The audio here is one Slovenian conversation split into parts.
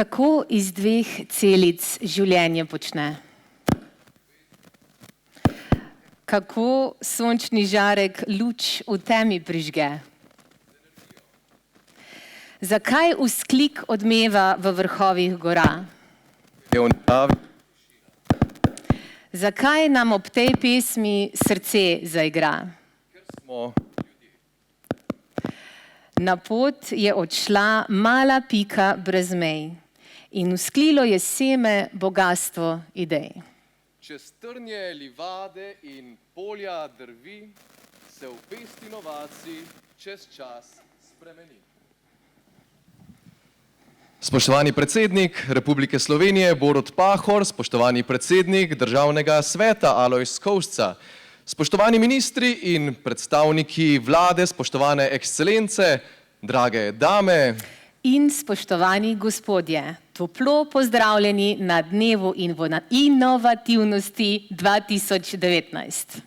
Kako iz dveh celic življenje počne? Kako sončni žarek luč v temi prižge? Zakaj vzklik odmeva v vrhovih gora? Zakaj nam ob tej pesmi srce zaigra? Na pot je odšla mala pika brez mej in vzklilo je seme bogastvo idej. Čez trnje, livade in polja drvi se v pest inovacij čez čas spremeni. Spoštovani predsednik Republike Slovenije Borut Pahor, spoštovani predsednik Državnega sveta Alojz Kovšca, spoštovani ministri in predstavniki vlade, spoštovane ekscelence, drage dame in spoštovani gospodje, toplo pozdravljeni na Dnevu inovativnosti 2019.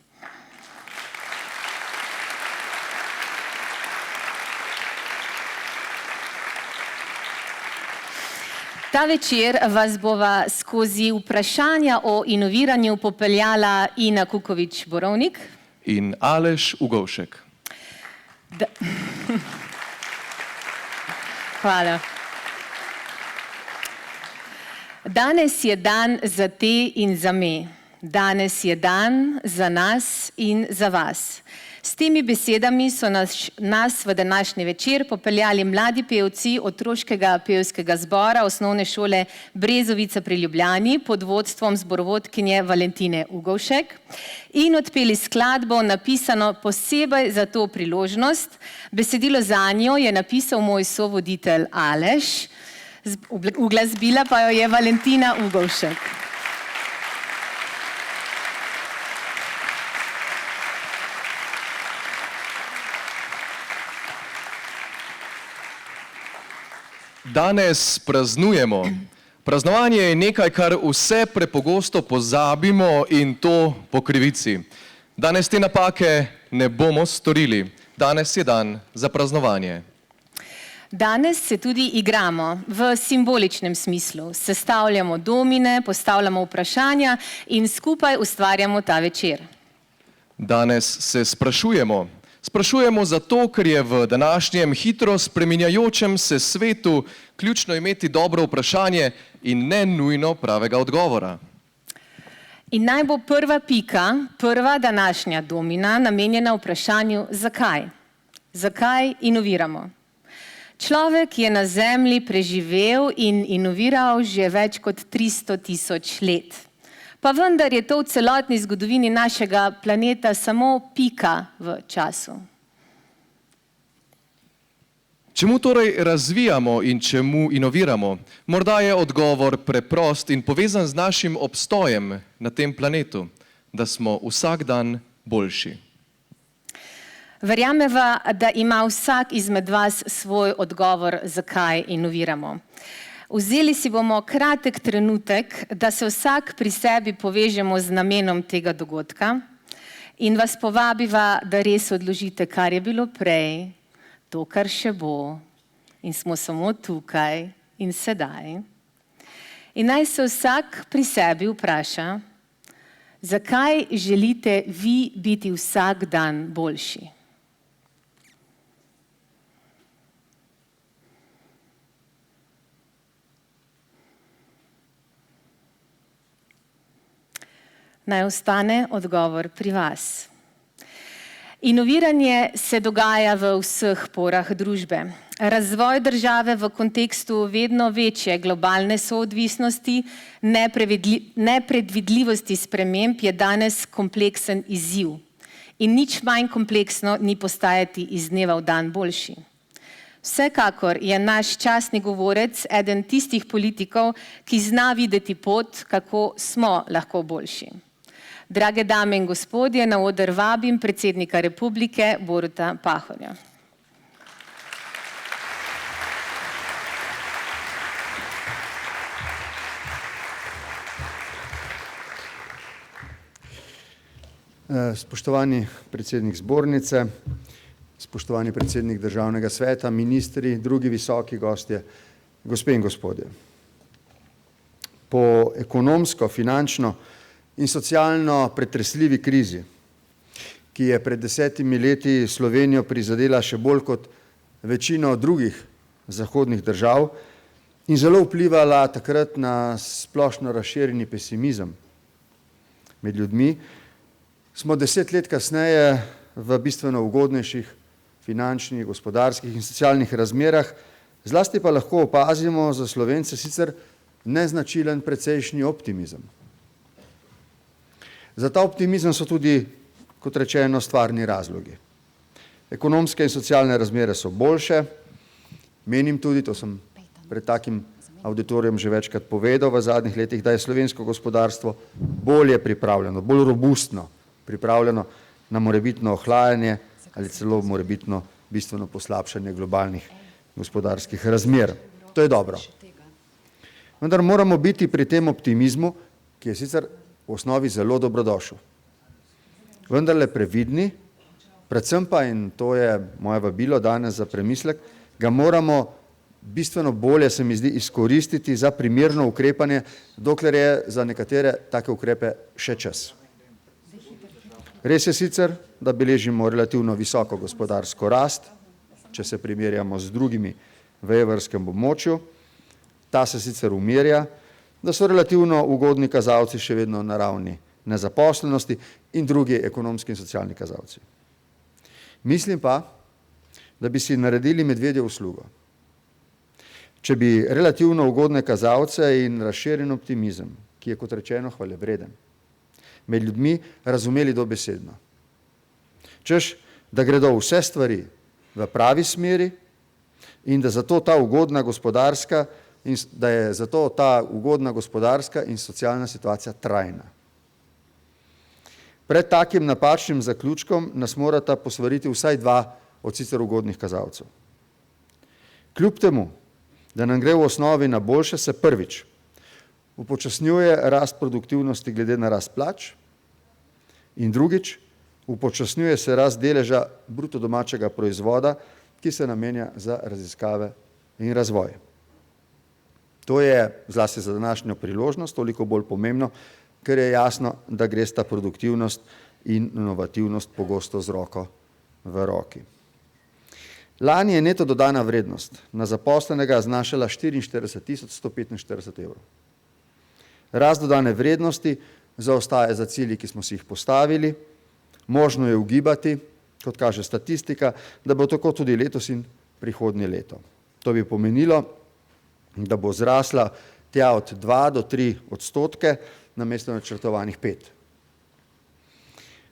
Ta večer vas bova skozi vprašanja o inoviranju popeljala Ina Kukovič-Borovnik in Aleš Ugovšek. Hvala. Danes je dan za te in za me. Danes je dan za nas in za vas. S temi besedami so nas v današnji večer popeljali mladi pevci otroškega pevskega zbora Osnovne šole Brezovica pri Ljubljani pod vodstvom zborovodkinje Valentine Ugovšek in odpeli skladbo, napisano posebej za to priložnost. Besedilo zanjo je napisal moj sovoditelj Aleš, uglasbila pa jo je Valentina Ugovšek. Danes praznujemo. Praznovanje je nekaj, kar vse prepogosto pozabimo in to po krivici. Danes te napake ne bomo storili. Danes je dan za praznovanje. Danes se tudi igramo v simboličnem smislu. Sestavljamo domine, postavljamo vprašanja in skupaj ustvarjamo ta večer. Danes se sprašujemo. Sprašujemo zato, ker je v današnjem hitro spreminjajočem se svetu ključno imeti dobro vprašanje in ne nujno pravega odgovora. In naj bo prva pika, prva današnja domina, namenjena vprašanju zakaj. Zakaj inoviramo? Človek je na Zemlji preživel in inoviral že več kot 300 tisoč let. Pa vendar je to v celotni zgodovini našega planeta samo pika v času. Čemu torej razvijamo in čemu inoviramo? Morda je odgovor preprost in povezan z našim obstojem na tem planetu, da smo vsak dan boljši. Verjameva, da ima vsak izmed vas svoj odgovor, zakaj inoviramo. Vzeli si bomo kratek trenutek, da se vsak pri sebi povežemo z namenom tega dogodka in vas povabiva, da res odložite, kar je bilo prej, to, kar še bo, in smo samo tukaj in sedaj. In naj se vsak pri sebi vpraša, zakaj želite vi biti vsak dan boljši? Naj ostane odgovor pri vas. Inoviranje se dogaja v vseh porah družbe. Razvoj države v kontekstu vedno večje globalne soodvisnosti, nepredvidljivosti sprememb je danes kompleksen izziv. In nič manj kompleksno ni postajati iz dneva v dan boljši. Vsekakor je naš častni govorec eden tistih politikov, ki zna videti pot, kako smo lahko boljši. Drage dame in gospodje, na oder vabim predsednika Republike Boruta Pahorja. Spoštovani predsednik zbornice, spoštovani predsednik Državnega sveta, ministri, drugi visoki gostje, gospe in gospodje. po ekonomsko, finančno in socialno pretresljivi krizi, ki je pred 10 leti Slovenijo prizadela še bolj kot večino drugih zahodnih držav in zelo vplivala takrat na splošno razširjeni pesimizem med ljudmi, smo 10 let kasneje v bistveno ugodnejših finančnih, gospodarskih in socialnih razmerah, zlasti pa lahko opazimo za Slovence sicer neznačilen precejšnji optimizem. Za ta optimizem so tudi, kot rečeno, stvarni razlogi. Ekonomske in socialne razmere so boljše, menim tudi, to sem pred takim auditorijem že večkrat povedal v zadnjih letih, da je slovensko gospodarstvo bolje pripravljeno, bolj robustno pripravljeno na morebitno ohlajanje ali celo morebitno bistveno poslabšanje globalnih gospodarskih razmer. To je dobro. Vendar moramo biti pri tem optimizmu, ki je sicer v osnovi zelo dobrodošel. Vendarle previdni, predvsem pa, in to je moje vabilo danes za premislek, ga moramo bistveno bolje, se mi zdi, izkoristiti za primerno ukrepanje, dokler je za nekatere take ukrepe še čas. Res je sicer, da beležimo relativno visoko gospodarsko rast, če se primerjamo z drugimi v evrskem območju, ta se sicer umirja, da so relativno ugodni kazalci še vedno na ravni nezaposlenosti in drugi ekonomski in socialni kazalci. Mislim pa, da bi si naredili medvedjo uslugo. Če bi relativno ugodne kazalce in razširjen optimizem, ki je kot rečeno hvalevreden, med ljudmi razumeli dobesedno. Češ, da gredo vse stvari v pravi smeri in da zato ta ugodna gospodarska in da je zato ta ugodna gospodarska in socialna situacija trajna. Pred takim napačnim zaključkom nas morata posvariti vsaj dva od sicer ugodnih kazalcev. Kljub temu, da nam gre v osnovi na boljše, se prvič upočasnjuje rast produktivnosti glede na rast plač in drugič upočasnjuje se rast deleža bruto domačega proizvoda, ki se namenja za raziskave in razvoj. To je zlasti za današnjo priložnost toliko bolj pomembno, ker je jasno, da gre sta produktivnost in inovativnost pogosto z roko v roki. Lani je neto dodana vrednost na zaposlenega znašala 44.145 evrov. Rast dodane vrednosti zaostaja za cilji, ki smo si jih postavili, možno je ugibati, kot kaže statistika, da bo tako tudi letos in prihodnje leto. To bi pomenilo, da bo zrasla tja od 2 do 3 odstotke, namesto načrtovanih 5.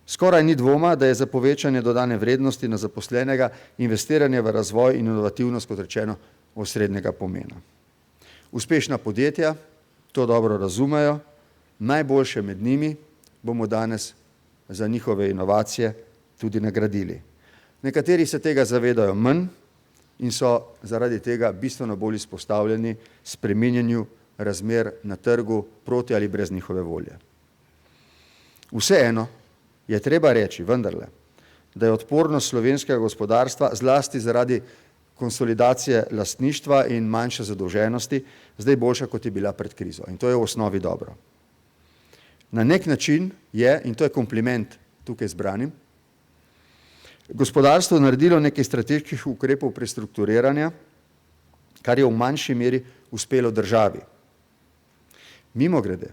Skoraj ni dvoma, da je za povečanje dodane vrednosti na zaposlenega investiranje v razvoj in inovativnost, kot rečeno, osrednjega pomena. Uspešna podjetja to dobro razumejo, najboljše med njimi bomo danes za njihove inovacije tudi nagradili. Nekateri se tega zavedajo manj in so zaradi tega bistveno bolj izpostavljeni spreminjanju razmer na trgu proti ali brez njihove volje. Vseeno je treba reči, vendarle, da je odpornost slovenskega gospodarstva zlasti zaradi konsolidacije lastništva in manjše zadolženosti zdaj boljša, kot je bila pred krizo. In to je v osnovi dobro. Na nek način je, in to je kompliment tukaj zbranim, gospodarstvo naredilo nekaj strateških ukrepov prestrukturiranja, kar je v manjši meri uspelo državi. Mimogrede,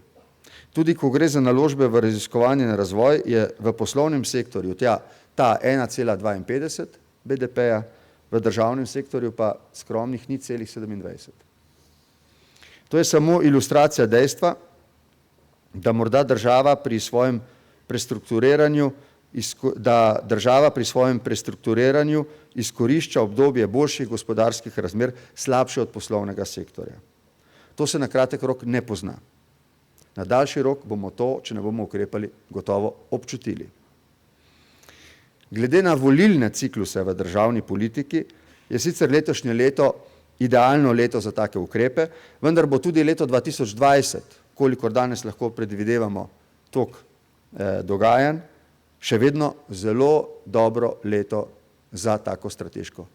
tudi ko gre za naložbe v raziskovanje in razvoj, je v poslovnem sektorju ta 1,52 BDP-ja, v državnem sektorju pa skromnih 0,27. To je samo ilustracija dejstva, da morda država pri svojem prestrukturiranju izkorišča obdobje boljših gospodarskih razmer slabše od poslovnega sektorja. To se na kratek rok ne pozna. Na daljši rok bomo to, če ne bomo ukrepali, gotovo občutili. Glede na volilne cikluse v državni politiki je sicer letošnje leto idealno leto za take ukrepe, vendar bo tudi leto 2020, kolikor danes lahko predvidevamo tok dogajanj, še vedno zelo dobro leto za tako strateško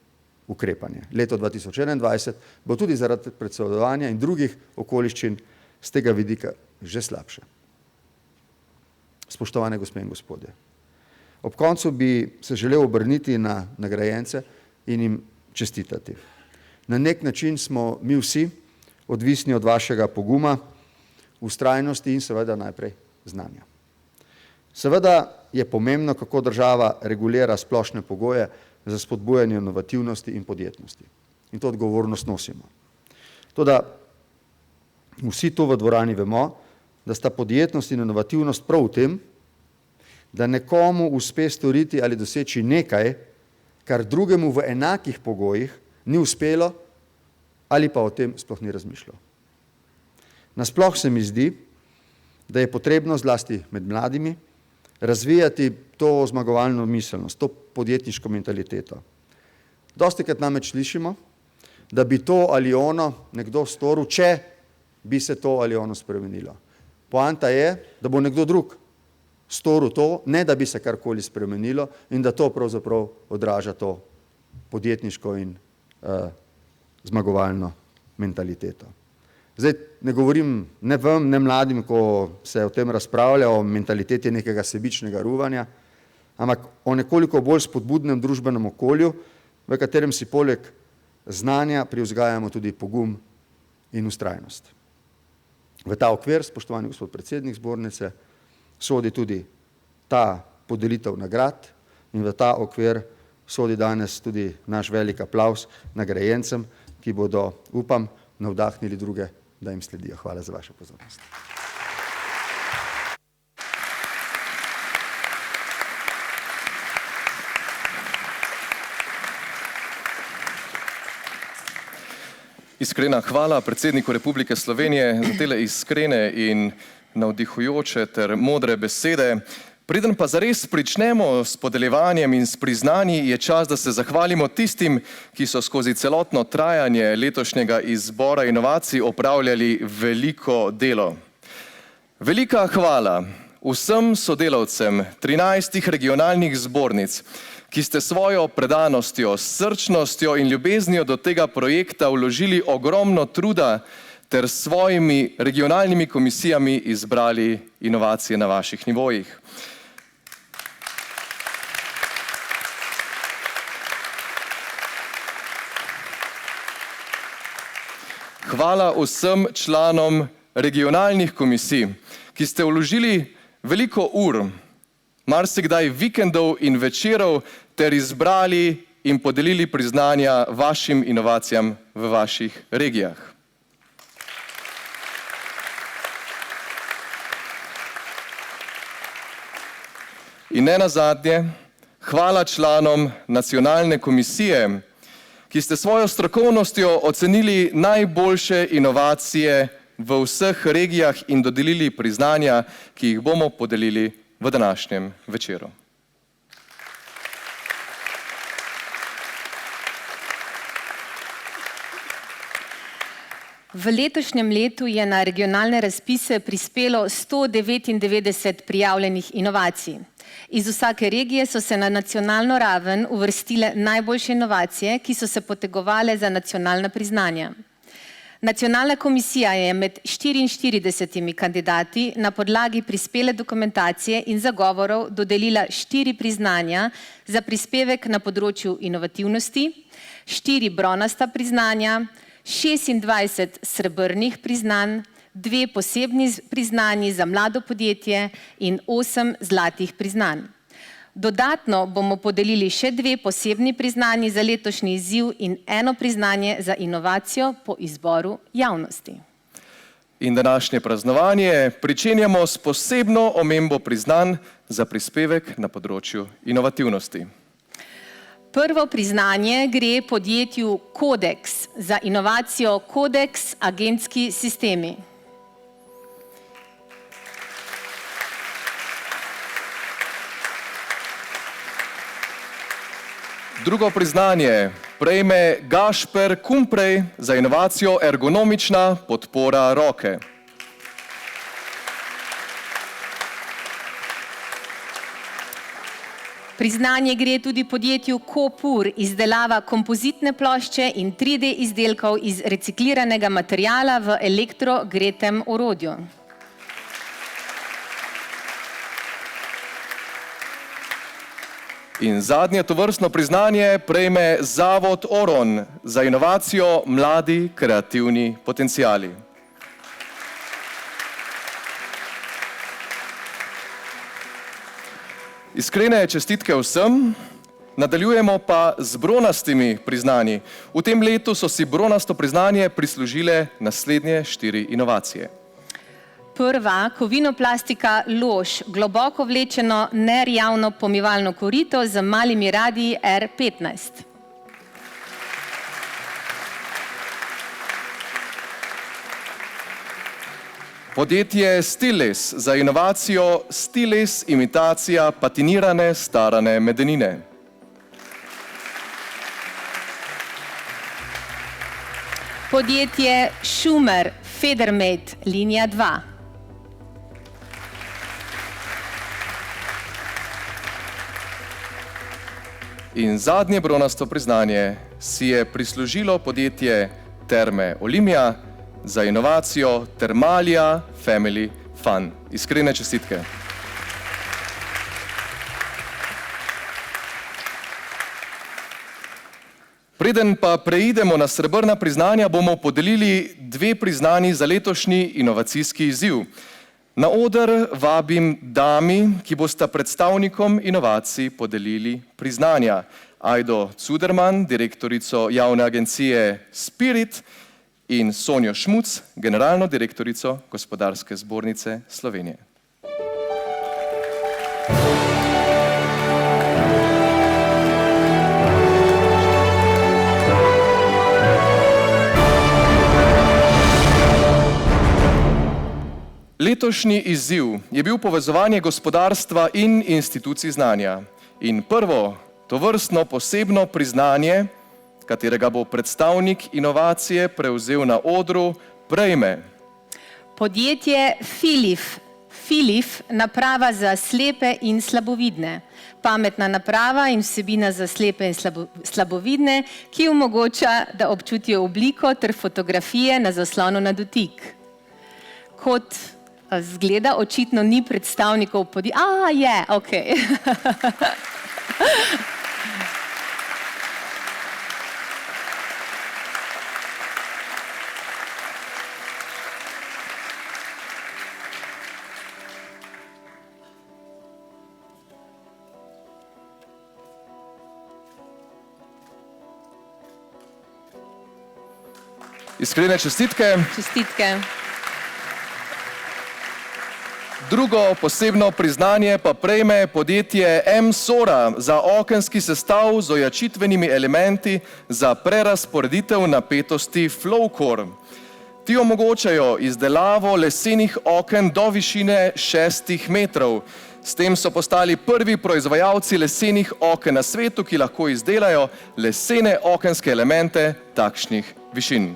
ukrepanje. Leto 2021 bo tudi zaradi predsedovanja in drugih okoliščin z tega vidika že slabše. Spoštovane gospe in gospodje, ob koncu bi se želel obrniti na nagrajence in jim čestitati. Na nek način smo mi vsi odvisni od vašega poguma, vztrajnosti in seveda najprej znanja. Seveda je pomembno, kako država regulira splošne pogoje za spodbujanje inovativnosti in podjetnosti. In to odgovornost nosimo. Toda vsi tu v dvorani vemo, da sta podjetnost in inovativnost prav v tem, da nekomu uspe storiti ali doseči nekaj, kar drugemu v enakih pogojih ni uspelo ali pa o tem sploh ni razmišljal. Nasploh se mi zdi, da je potrebno zlasti med mladimi razvijati to zmagovalno miselnost, to podjetniško mentaliteto. Dostikrat namreč slišimo, da bi to ali ono nekdo storil, če bi se to ali ono spremenilo. Poanta je, da bo nekdo drug storil to, ne da bi se karkoli spremenilo in da to pravzaprav odraža to podjetniško in zmagovalno mentaliteto. Zdaj ne govorim ne vam, ne mladim, ko se o tem razpravlja, o mentaliteti nekega sebičnega ruvanja, ampak o nekoliko bolj spodbudnem družbenem okolju, v katerem si poleg znanja privzgajamo tudi pogum in vztrajnost. V ta okvir, spoštovani gospod predsednik zbornice, sodi tudi ta podelitev nagrad in v ta okvir sodi danes tudi naš velik aplavz nagrajencem, ki bodo, upam, navdahnili druge, da jim sledijo. Hvala za vašo pozornost. Iskrena hvala predsedniku Republike Slovenije za tele iskrene in navdihujoče ter modre besede. Preden pa zares pričnemo s podeljevanjem in s priznanji, je čas, da se zahvalimo tistim, ki so skozi celotno trajanje letošnjega izbora inovacij opravljali veliko delo. Velika hvala vsem sodelavcem 13 regionalnih zbornic, ki ste svojo predanostjo, srčnostjo in ljubeznijo do tega projekta vložili ogromno truda ter s svojimi regionalnimi komisijami izbrali inovacije na vaših nivojih. Hvala vsem članom regionalnih komisij, ki ste vložili veliko ur, marsikdaj vikendov in večerov, ter izbrali in podelili priznanja vašim inovacijam v vaših regijah. In ne nazadnje, hvala članom nacionalne komisije, ki ste svojo strokovnostjo ocenili najboljše inovacije v vseh regijah in dodelili priznanja, ki jih bomo podelili v današnjem večeru. V letošnjem letu je na regionalne razpise prispelo 199 prijavljenih inovacij. Iz vsake regije so se na nacionalno raven uvrstile najboljše inovacije, ki so se potegovale za nacionalna priznanja. Nacionalna komisija je med 44 kandidati na podlagi prispele dokumentacije in zagovorov dodelila 4 priznanja za prispevek na področju inovativnosti, 4 bronasta priznanja, 26 srebrnih priznanj, 2 posebni priznanji za mlado podjetje in 8 zlatih priznanj. Dodatno bomo podelili še 2 posebni priznanji za letošnji izziv in 1 priznanje za inovacijo po izboru javnosti. In današnje praznovanje pričenjamo s posebno omembo priznanj za prispevek na področju inovativnosti. Prvo priznanje gre podjetju Kodeks za inovacijo Kodeks agentski sistemi. Drugo priznanje prejme Gašper Kumprej za inovacijo ergonomična podpora roke. Priznanje gre tudi podjetju Kopur, izdelava kompozitne plošče in 3D izdelkov iz recikliranega materiala v elektrogretem orodju. In zadnje tovrstno priznanje prejme Zavod Oron za inovacijo Mladi kreativni potenciali. Iskrene čestitke vsem, nadaljujemo pa z bronastimi priznanji. V tem letu so si bronasto priznanje prislužile naslednje 4 inovacije. Prva, kovinoplastika Lož, globoko vlečeno nerjavno pomivalno korito z malimi radii R15. Podjetje Stiles za inovacijo Stiles imitacija patinirane starane medenine. Podjetje Schumer Federmate linija 2. In zadnje bronasto priznanje si je prislužilo podjetje Terme Olimia za inovacijo Thermalia Family Fun. Iskrene čestitke. Preden pa preidemo na srebrna priznanja, bomo podelili 2 priznanji za letošnji inovacijski izziv. Na oder vabim dami, ki bosta predstavnikom inovacij podelili priznanja. Ajdo Cuderman, direktorico javne agencije Spirit, in Sonjo Šmuc, generalno direktorico Gospodarske zbornice Slovenije. Letošnji izziv je bil povezovanje gospodarstva in institucij znanja. In prvo tovrstno posebno priznanje, katerega bo predstavnik inovacije prevzel na odru, prejme podjetje Filif, naprava za slepe in slabovidne. Pametna naprava in vsebina za slepe in slabovidne, ki omogoča, da občutijo obliko ter fotografije na zaslonu na dotik. Kot zgleda, očitno ni predstavnikov podjetja. Je, okej. Iskrene čestitke. Čestitke. Drugo posebno priznanje pa prejme podjetje M-Sora za okenski sestav z ojačitvenimi elementi za prerasporeditev napetosti Flowcore. Ti omogočajo izdelavo lesenih oken do višine 6 metrov. S tem so postali prvi proizvajalci lesenih oken na svetu, ki lahko izdelajo lesene okenske elemente takšnih višin.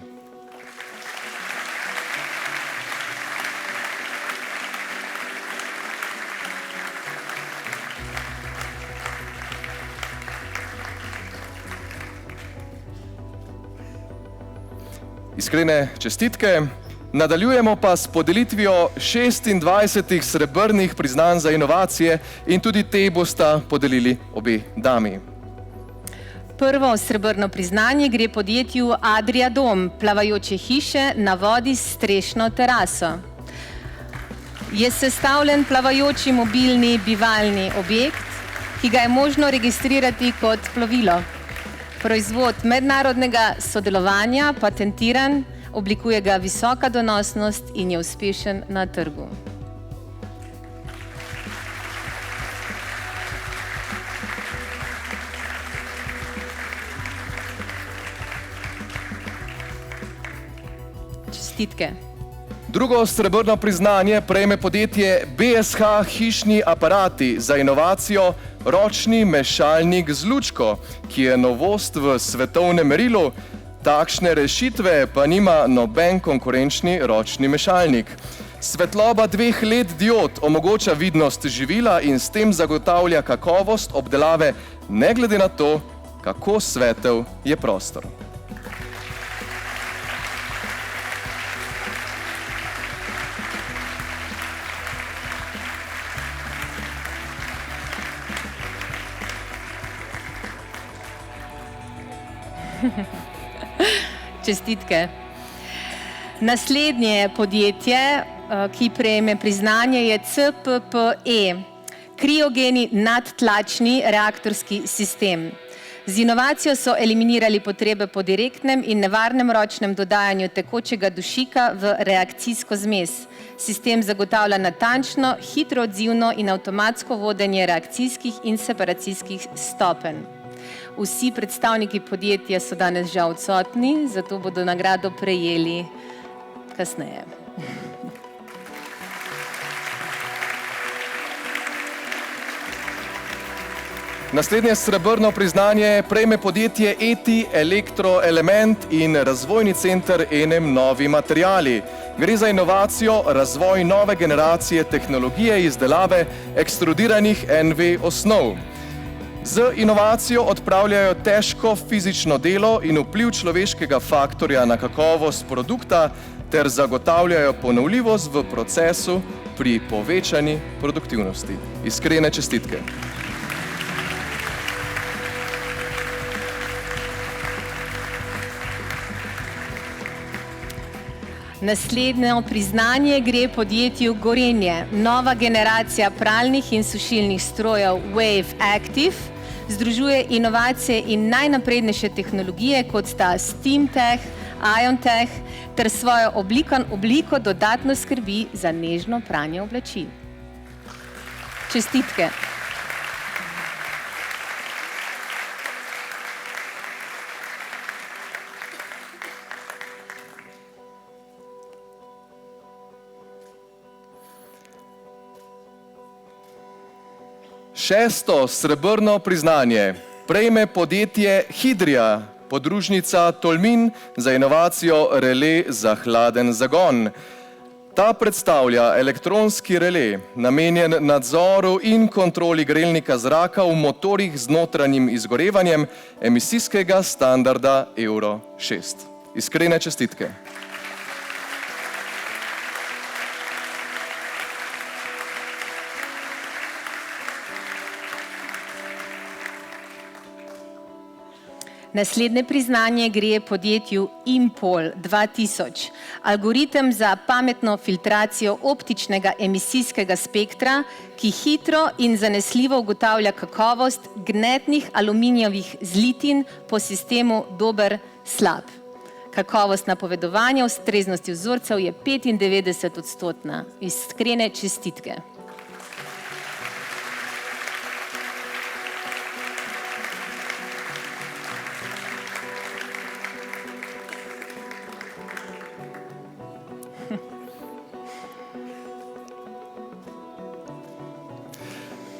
Iskrene čestitke. Nadaljujemo pa s podelitvijo 26 srebrnih priznanj za inovacije in tudi te bosta podelili obe dami. Prvo srebrno priznanje gre podjetju Adria Dom, plavajoče hiše na vodi s strešno teraso. Je sestavljen plavajoči mobilni bivalni objekt, ki ga je možno registrirati kot plovilo. Proizvod mednarodnega sodelovanja, patentiran, oblikuje ga visoka donosnost in je uspešen na trgu. Čestitke. Drugo srebrno priznanje prejme podjetje BSH Hišni aparati za inovacijo ročni mešalnik z lučko, ki je novost v svetovnem merilu. Takšne rešitve pa nima noben konkurenčni ročni mešalnik. Svetloba 2 LED diod omogoča vidnost živila in s tem zagotavlja kakovost obdelave, ne glede na to, kako svetel je prostor. Čestitke. Naslednje podjetje, ki prejme priznanje, je CPPE, kriogeni nadtlačni reaktorski sistem. Z inovacijo so eliminirali potrebe po direktnem in nevarnem ročnem dodajanju tekočega dušika v reakcijsko zmes. Sistem zagotavlja natančno, hitro odzivno in avtomatsko vodenje reakcijskih in separacijskih stopenj. Vsi predstavniki podjetja so danes žal odsotni, zato bodo nagrado prejeli kasneje. Naslednje srebrno priznanje prejme podjetje ETI Elektroelement in razvojni center Enem Novi materiali. Gre za inovacijo, razvoj nove generacije tehnologije izdelave ekstrudiranih NV osnov. Z inovacijo odpravljajo težko fizično delo in vpliv človeškega faktorja na kakovost produkta ter zagotavljajo ponovljivost v procesu pri povečani produktivnosti. Iskrene čestitke. Naslednje priznanje gre podjetju Gorenje. Nova generacija pralnih in sušilnih strojev Wave Active združuje inovacije in najnaprednejše tehnologije, kot sta SteamTech, IonTech, ter svojo obliko dodatno skrbi za nežno pranje oblačil. Čestitke. Šesto srebrno priznanje prejme podjetje Hidria, podružnica Tolmin, za inovacijo relé za hladen zagon. Ta predstavlja elektronski relé, namenjen nadzoru in kontroli grelnika zraka v motorjih z notranjim izgorevanjem emisijskega standarda Euro 6. Iskrene čestitke. Naslednje priznanje gre podjetju Impol 2000, algoritem za pametno filtracijo optičnega emisijskega spektra, ki hitro in zanesljivo ugotavlja kakovost gnetnih aluminijevih zlitin po sistemu dober-slab. Kakovost napovedovanja ustreznosti vzorcev je 95%. Iskrene čestitke.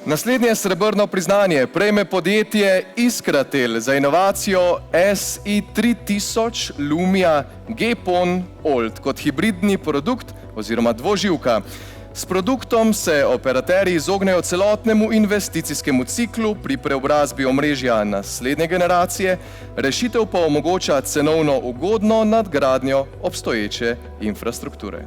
Naslednje srebrno priznanje prejme podjetje Iskratel za inovacijo SI3000 Lumia Gepon Old kot hibridni produkt oziroma dvoživka. S produktom se operaterji izognejo celotnemu investicijskemu ciklu pri preobrazbi omrežja naslednje generacije, rešitev pa omogoča cenovno ugodno nadgradnjo obstoječe infrastrukture.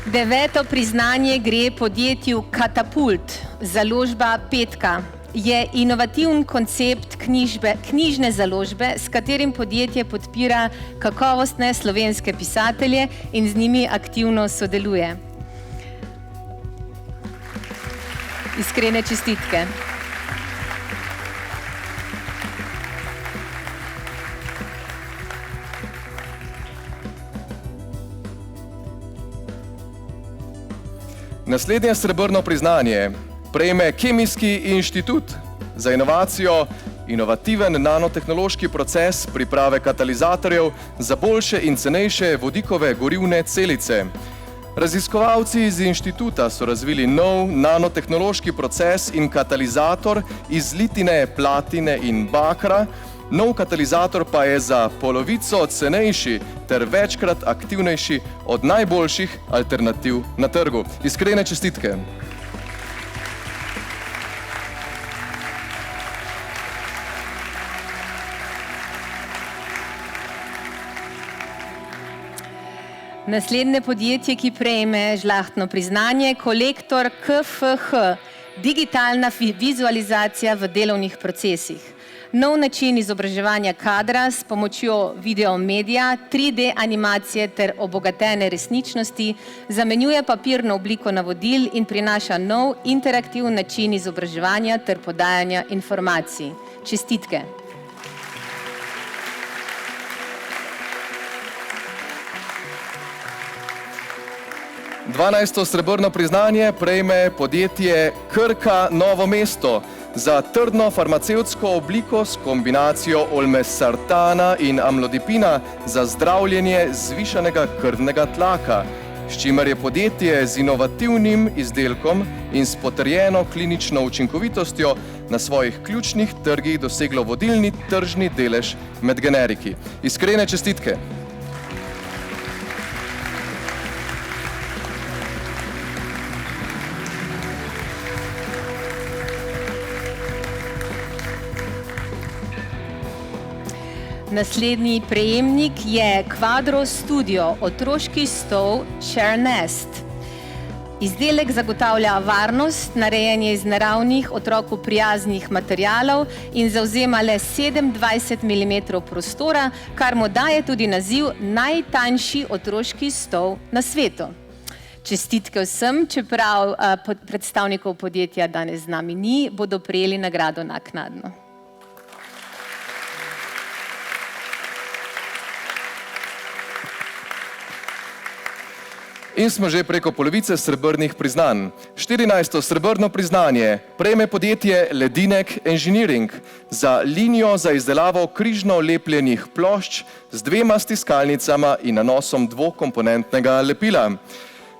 Deveto priznanje gre podjetju Katapult, založba Petka. Je inovativen koncept knjižne založbe, s katerim podjetje podpira kakovostne slovenske pisatelje in z njimi aktivno sodeluje. Iskrene čestitke. Naslednje srebrno priznanje prejme Kemijski inštitut za inovacijo, inovativen nanotehnološki proces priprave katalizatorjev za boljše in cenejše vodikove gorivne celice. Raziskovalci iz inštituta so razvili nov nanotehnološki proces in katalizator iz litine, platine in bakra, nov katalizator pa je za polovico cenejši ter večkrat aktivnejši od najboljših alternativ na trgu. Iskrene čestitke. Naslednje podjetje, ki prejme žlahtno priznanje, Kolektor KFH, digitalna vizualizacija v delovnih procesih. Nov način izobraževanja kadra s pomočjo videomedija, 3D animacije ter obogatene resničnosti zamenjuje papirno obliko navodil in prinaša nov interaktivni način izobraževanja ter podajanja informacij. Čestitke. Dvanajsto srebrno priznanje prejme podjetje Krka Novo mesto za trdno farmacevtsko obliko s kombinacijo olmesartana in amlodipina za zdravljenje zvišanega krvnega tlaka, s čimer je podjetje z inovativnim izdelkom in s potrjeno klinično učinkovitostjo na svojih ključnih trgih doseglo vodilni tržni delež med generiki. Iskrene čestitke. Naslednji prejemnik je Quadro Studio, otroški stol ShareNest. Izdelek zagotavlja varnost, narejen je iz naravnih, otroku prijaznih materialov in zavzema le 27 mm prostora, kar mu daje tudi naziv najtanjši otroški stol na svetu. Čestitke vsem, čeprav predstavnikov podjetja danes z nami ni, bodo prejeli nagrado naknadno. In smo že preko polovice srebrnih priznanj. 14. srebrno priznanje prejme podjetje Ledinek Engineering za linijo za izdelavo križno lepljenih plošč z 2 stiskalnicama in nanosom dvokomponentnega lepila.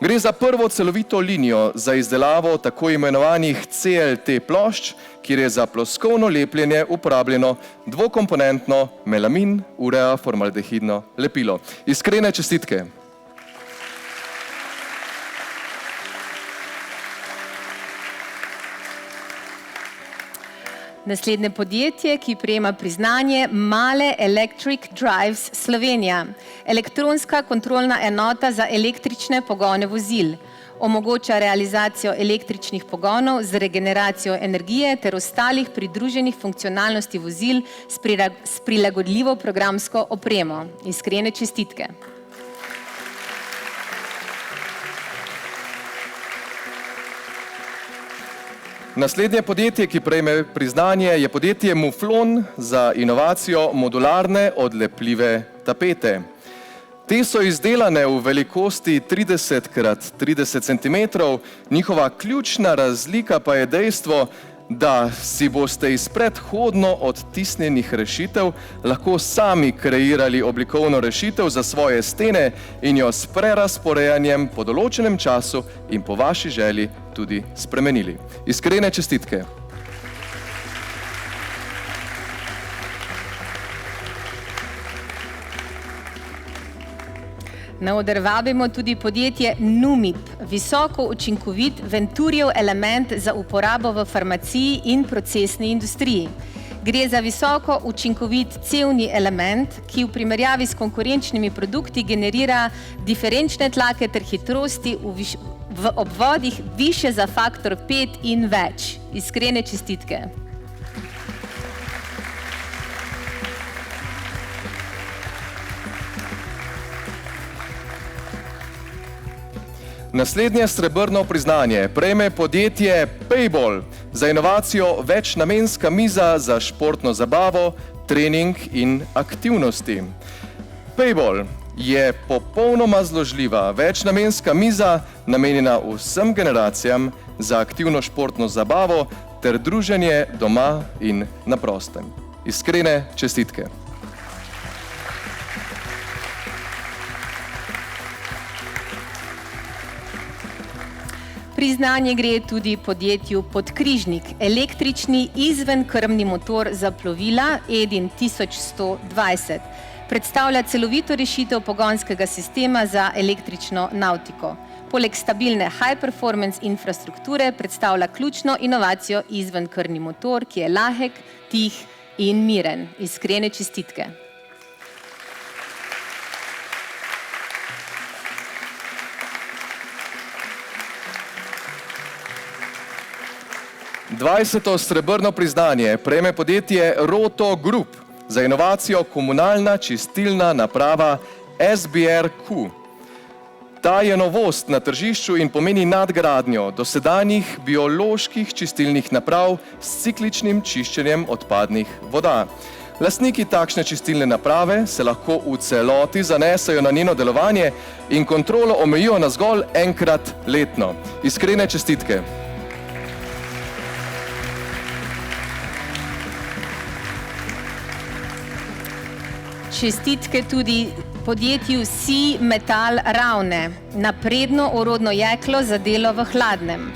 Gre za prvo celovito linijo za izdelavo tako imenovanih CLT plošč, kjer je za ploskovno lepljenje uporabljeno dvokomponentno melamin urea formaldehidno lepilo. Iskrene čestitke. Naslednje podjetje, ki prejema priznanje, Male Electric Drives Slovenija, elektronska kontrolna enota za električne pogone vozil. Omogoča realizacijo električnih pogonov z regeneracijo energije ter ostalih pridruženih funkcionalnosti vozil s prilagodljivo programsko opremo. Iskrene čestitke. Naslednje podjetje, ki prejme priznanje, je podjetje Muflon za inovacijo modularne odlepljive tapete. Te so izdelane v velikosti 30x30 cm, njihova ključna razlika pa je dejstvo, da si boste iz predhodno odtisnjenih rešitev lahko sami kreirali oblikovno rešitev za svoje stene in jo s prerazporejanjem po določenem času in po vaši želji tudi spremenili. Iskrene čestitke. Na oder vabimo tudi podjetje Numip, visoko učinkovit Venturijev element za uporabo v farmaciji in procesni industriji. Gre za visoko učinkovit cevni element, ki v primerjavi s konkurenčnimi produkti generira diferenčne tlake ter hitrosti v obvodih više za faktor 5 in več. Iskrene čestitke. Naslednje srebrno priznanje prejme podjetje Payball za inovacijo večnamenska miza za športno zabavo, trening in aktivnosti. Payball je popolnoma zložljiva večnamenska miza, namenjena vsem generacijam za aktivno športno zabavo ter druženje doma in na prostem. Iskrene čestitke. Priznanje gre tudi podjetju Podkrižnik, električni izvenkrmni motor za plovila Edin 1120. Predstavlja celovito rešitev pogonskega sistema za električno navtiko. Poleg stabilne high-performance infrastrukture predstavlja ključno inovacijo izvenkrmni motor, ki je lahek, tih in miren. Iskrene čestitke. Dvajseto srebrno priznanje prejme podjetje Roto Group za inovacijo komunalna čistilna naprava SBR-Q. Ta je novost na tržišču in pomeni nadgradnjo dosedanjih bioloških čistilnih naprav s cikličnim čiščenjem odpadnih voda. Lastniki takšne čistilne naprave se lahko v celoti zanesejo na njeno delovanje in kontrolo omejijo na zgolj enkrat letno. Iskrene čestitke. Čestitke tudi podjetju Sea Metal Ravne, napredno orodno jeklo za delo v hladnem.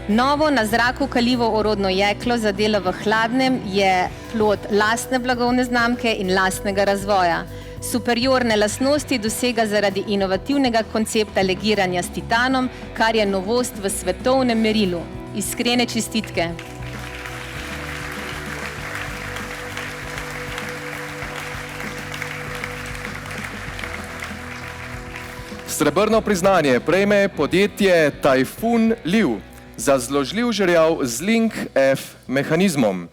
Novo na zraku kaljivo orodno jeklo za delo v hladnem je plod lastne blagovne znamke in lastnega razvoja. Superiorne lastnosti dosega zaradi inovativnega koncepta legiranja s titanom, kar je novost v svetovnem merilu. Iskrene čestitke. Srebrno priznanje prejme podjetje Tajfun Liv za zložljiv žerjav z Link F mehanizmom.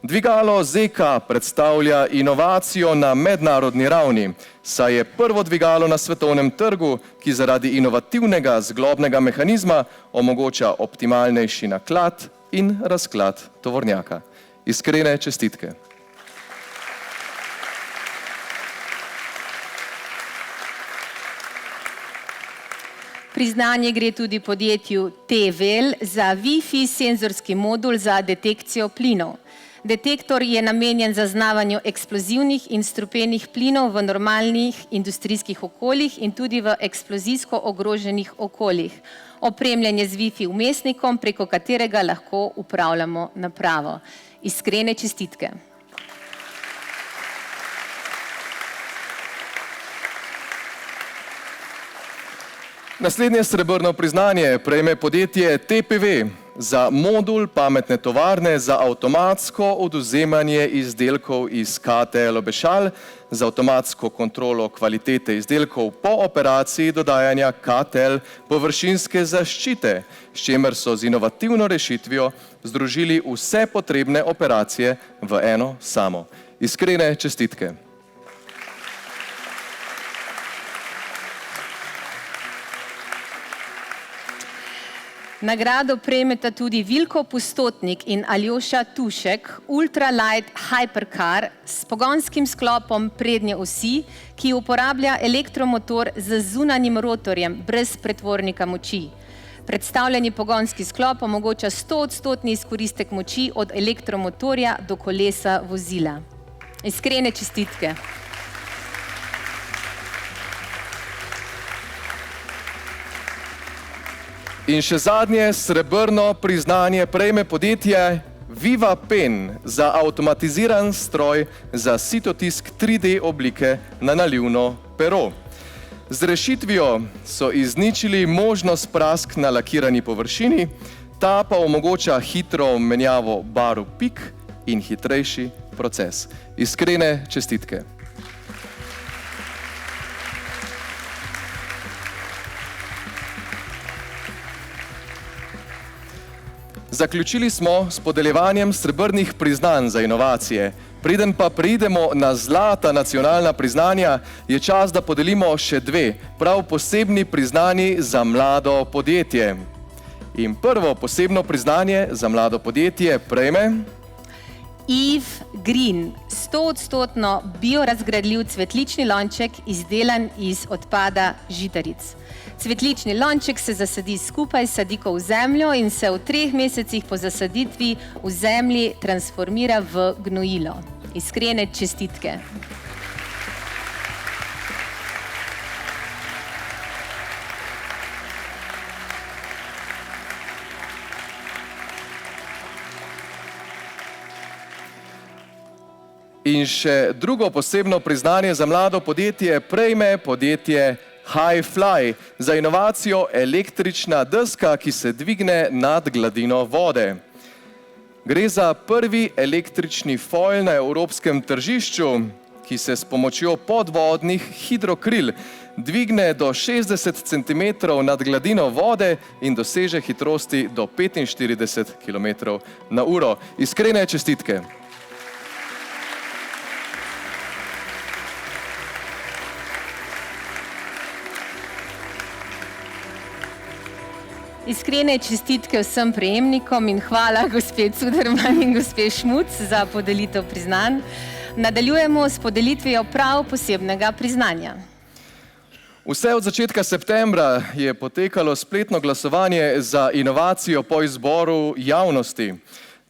Dvigalo ZK predstavlja inovacijo na mednarodni ravni, saj je prvo dvigalo na svetovnem trgu, ki zaradi inovativnega zglobnega mehanizma omogoča optimalnejši naklad in razklad tovornjaka. Iskrene čestitke. Priznanje gre tudi podjetju T-Vel za Wi-Fi senzorski modul za detekcijo plinov. Detektor je namenjen zaznavanju eksplozivnih in strupenih plinov v normalnih industrijskih okoljih in tudi v eksplozijsko ogroženih okoljih. Opremljen je z Wi-Fi vmesnikom, preko katerega lahko upravljamo napravo. Iskrene čestitke. Naslednje srebrno priznanje prejme podjetje TPV za modul pametne tovarne za avtomatsko odvzemanje izdelkov iz KTL Obešal za avtomatsko kontrolo kvalitete izdelkov po operaciji dodajanja KTL površinske zaščite, s čimer so z inovativno rešitvijo združili vse potrebne operacije v eno samo. Iskrene čestitke. Nagrado prejmeta tudi Vilko Pustotnik in Aljoša Tušek, Ultralight Hypercar s pogonskim sklopom prednje osi, ki uporablja elektromotor z zunanjim rotorjem brez pretvornika moči. Predstavljeni pogonski sklop omogoča 100% izkoristek moči od elektromotorja do kolesa vozila. Iskrene čestitke. In še zadnje srebrno priznanje prejme podjetje Viva Pen za avtomatiziran stroj za sitotisk 3D oblike na nalivno pero. Z rešitvijo so izničili možnost prask na lakirani površini, ta pa omogoča hitro menjavo barv pik in hitrejši proces. Iskrene čestitke. Zaključili smo s podeljevanjem srebrnih priznanj za inovacije. Preden pa preidemo na zlata nacionalna priznanja, je čas, da podelimo še dve prav posebni priznanji za mlado podjetje. In prvo posebno priznanje za mlado podjetje prejme Eve Green, 100% biorazgradljiv cvetlični lonček, izdelan iz odpada žitaric. Cvetlični lonček se zasadi skupaj s sadiko v zemljo in se v 3 mesecih po zasaditvi v zemlji transformira v gnojilo. Iskrene čestitke. In še drugo posebno priznanje za mlado podjetje prejme podjetje HiFly za inovacijo električna deska, ki se dvigne nad gladino vode. Gre za prvi električni foil na evropskem tržišču, ki se s pomočjo podvodnih hidrokril dvigne do 60 cm nad gladino vode in doseže hitrosti do 45 km/h. Iskrene čestitke. Iskrene čestitke vsem prejemnikom in hvala gospe Cuderman in gospe Šmuc za podelitev priznanj. Nadaljujemo s podelitvijo prav posebnega priznanja. Vse od začetka septembra je potekalo spletno glasovanje za inovacijo po izboru javnosti.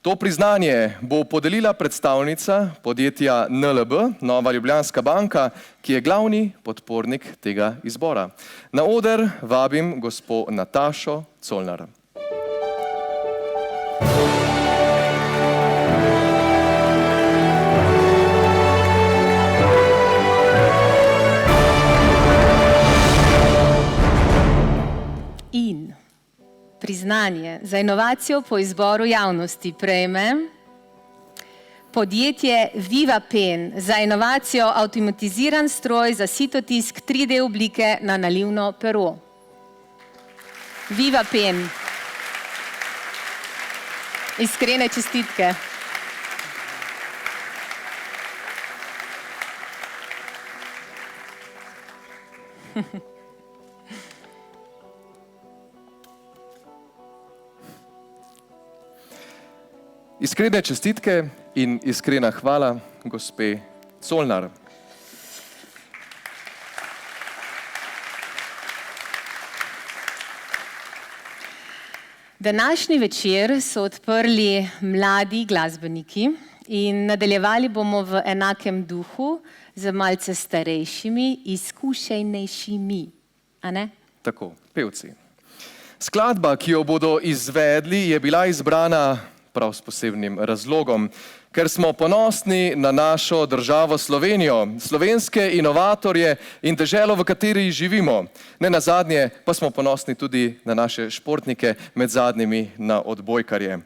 To priznanje bo podelila predstavnica podjetja NLB, Nova Ljubljanska banka, ki je glavni podpornik tega izbora. Na oder vabim gospo Natašo Colnar. In priznanje za inovacijo po izboru javnosti prejme podjetje VivaPen za inovacijo avtomatiziran stroj za sitotisk 3D oblike na nalivno pero. VivaPen. Iskrene čestitke. Iskrene čestitke in iskrena hvala gospe Colnar. Današnji večer so odprli mladi glasbeniki in nadaljevali bomo v enakem duhu z malce starejšimi, izkušenejšimi. A ne? Tako, pevci. Skladba, ki jo bodo izvedli, je bila izbrana prav s posebnim razlogom, ker smo ponosni na našo državo Slovenijo, slovenske inovatorje in deželo, v kateri živimo. Ne nazadnje pa smo ponosni tudi na naše športnike, med zadnjimi na odbojkarje.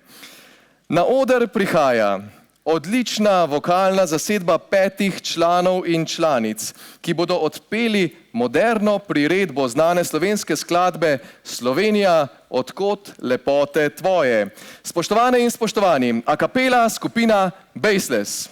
Na oder prihaja odlična vokalna zasedba 5 članov in članic, ki bodo odpeli moderno priredbo znane slovenske skladbe Slovenija, od kod lepote tvoje. Spoštovane in spoštovani, a kapela skupina Baseless.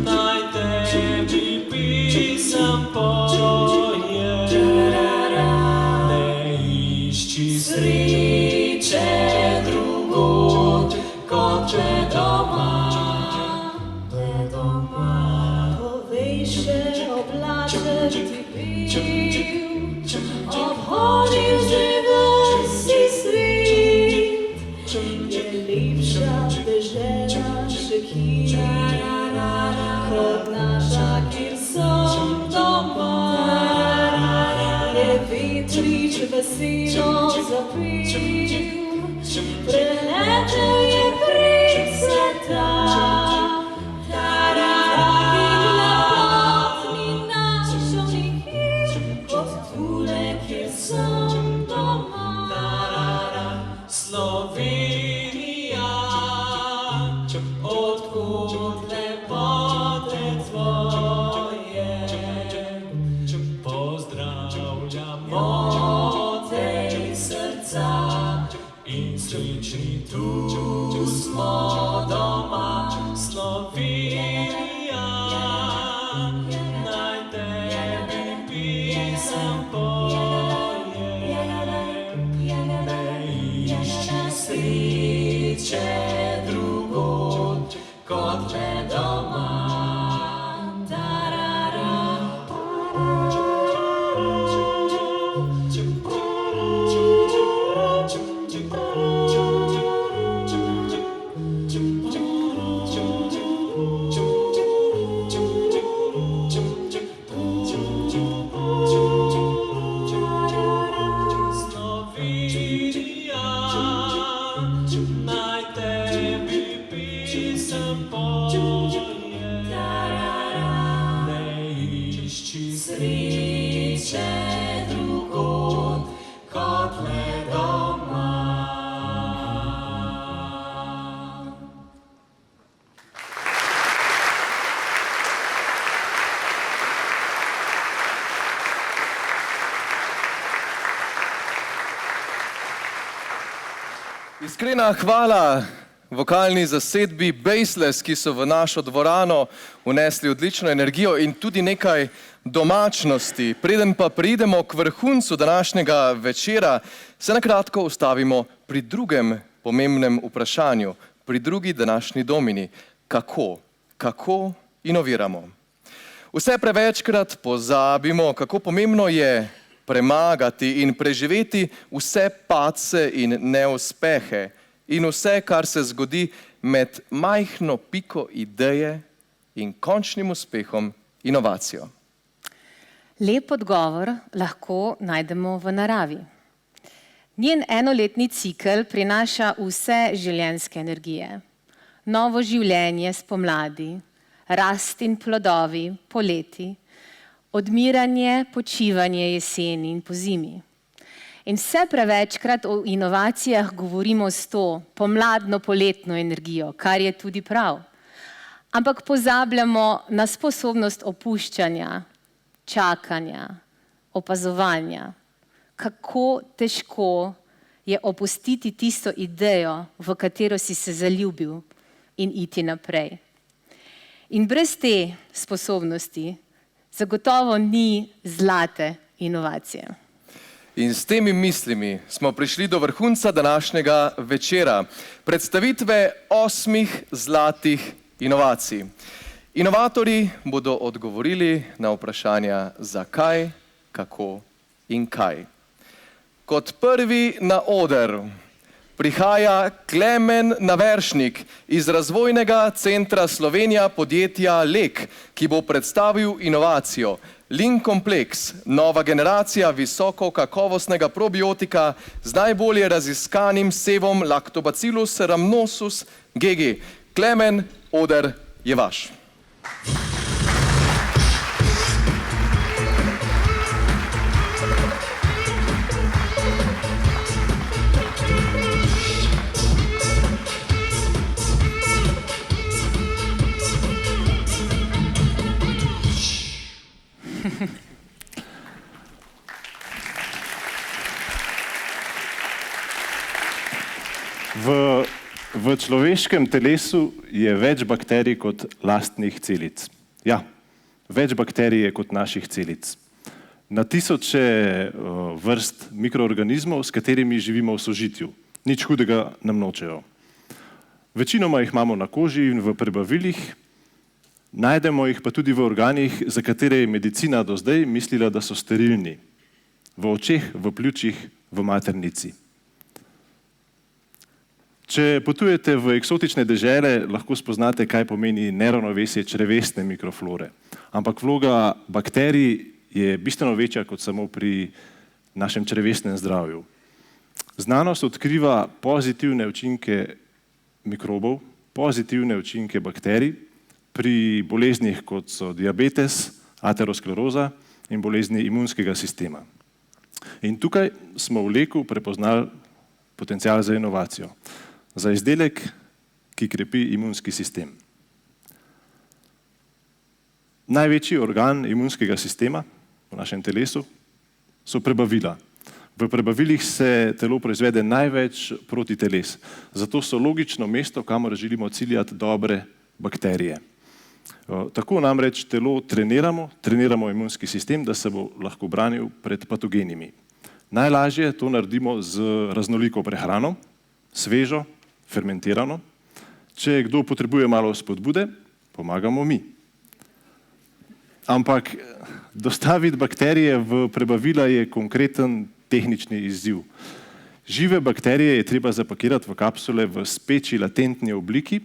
Naj tebi pisem po Povejše oblaček ti bil, obhodil živel si svet, je lepša dežela Šekina, kot naša, kjer sem doma. Je vetrič veselo zapel, preletel je prek sveta. Slovenija, odkud lepote tvoje, pozdravljamo te srca in srečni tu smo doma. Slovenija, naj tebi pisem poje, sreče drugod kot le doma. Sreče drugod kot le doma. Iskrena hvala vokalni zasedbi Baseless, ki so v našo dvorano vnesli odlično energijo in tudi nekaj domačnosti. Preden pa pridemo k vrhuncu današnjega večera, se na kratko ustavimo pri drugem pomembnem vprašanju, pri drugi današnji domini. Kako inoviramo? Vse prevečkrat pozabimo, kako pomembno je premagati in preživeti vse padce in neuspehe in vse, kar se zgodi med majhno piko ideje in končnim uspehom, inovacijo. Lep odgovor lahko najdemo v naravi. Njen enoletni cikel prinaša vse življenjske energije. Novo življenje spomladi, rast in plodovi poleti, odmiranje, počivanje jeseni in pozimi. In vse prevečkrat o inovacijah govorimo s to pomladno-poletno energijo, kar je tudi prav. Ampak pozabljamo na sposobnost opuščanja, čakanja, opazovanja. Kako težko je opustiti tisto idejo, v katero si se zaljubil in iti naprej. In brez te sposobnosti zagotovo ni zlate inovacije. In s temi mislimi smo prišli do vrhunca današnjega večera, predstavitve 8 zlatih inovacij. Inovatorji bodo odgovorili na vprašanja zakaj, kako in kaj. Kot prvi na oder prihaja Klemen Naveršnik iz Razvojnega centra Slovenija podjetja Lek, ki bo predstavil inovacijo Linkomplex, nova generacija visoko kakovostnega probiotika z najbolje raziskanim sevom Lactobacillus rhamnosus GG. Klemen, oder je vaš. V človeškem telesu je več bakterij kot lastnih celic. Ja, več bakterij je kot naših celic. Na tisoče vrst mikroorganizmov, s katerimi živimo v sožitju. Nič hudega nam nočejo. Večinoma jih imamo na koži in v prebavilih, najdemo jih pa tudi v organih, za katere je medicina do zdaj mislila, da so sterilni. V očeh, v pljučih, v maternici. Če potujete v eksotične dežele, lahko spoznate, kaj pomeni neravnovesje črevesne mikroflore. Ampak vloga bakterij je bistveno večja kot samo pri našem črevesnem zdravju. Znanost odkriva pozitivne učinke mikrobov, pozitivne učinke bakterij pri boleznih, kot so diabetes, ateroskleroza in bolezni imunskega sistema. In tukaj smo v Leku prepoznali potencial za inovacijo. Za izdelek, ki krepi imunski sistem. Največji organ imunskega sistema v našem telesu so prebavila. V prebavilih se telo proizvede največ protiteles, zato so logično mesto, kamor želimo ciljati dobre bakterije. Tako namreč telo treniramo imunski sistem, da se bo lahko branil pred patogenimi. Najlažje to naredimo z raznoliko prehrano, svežo, fermentirano. Če kdo potrebuje malo spodbude, pomagamo mi. Ampak dostaviti bakterije v prebavila je konkreten tehnični izziv. Žive bakterije je treba zapakirati v kapsule v speči latentni obliki,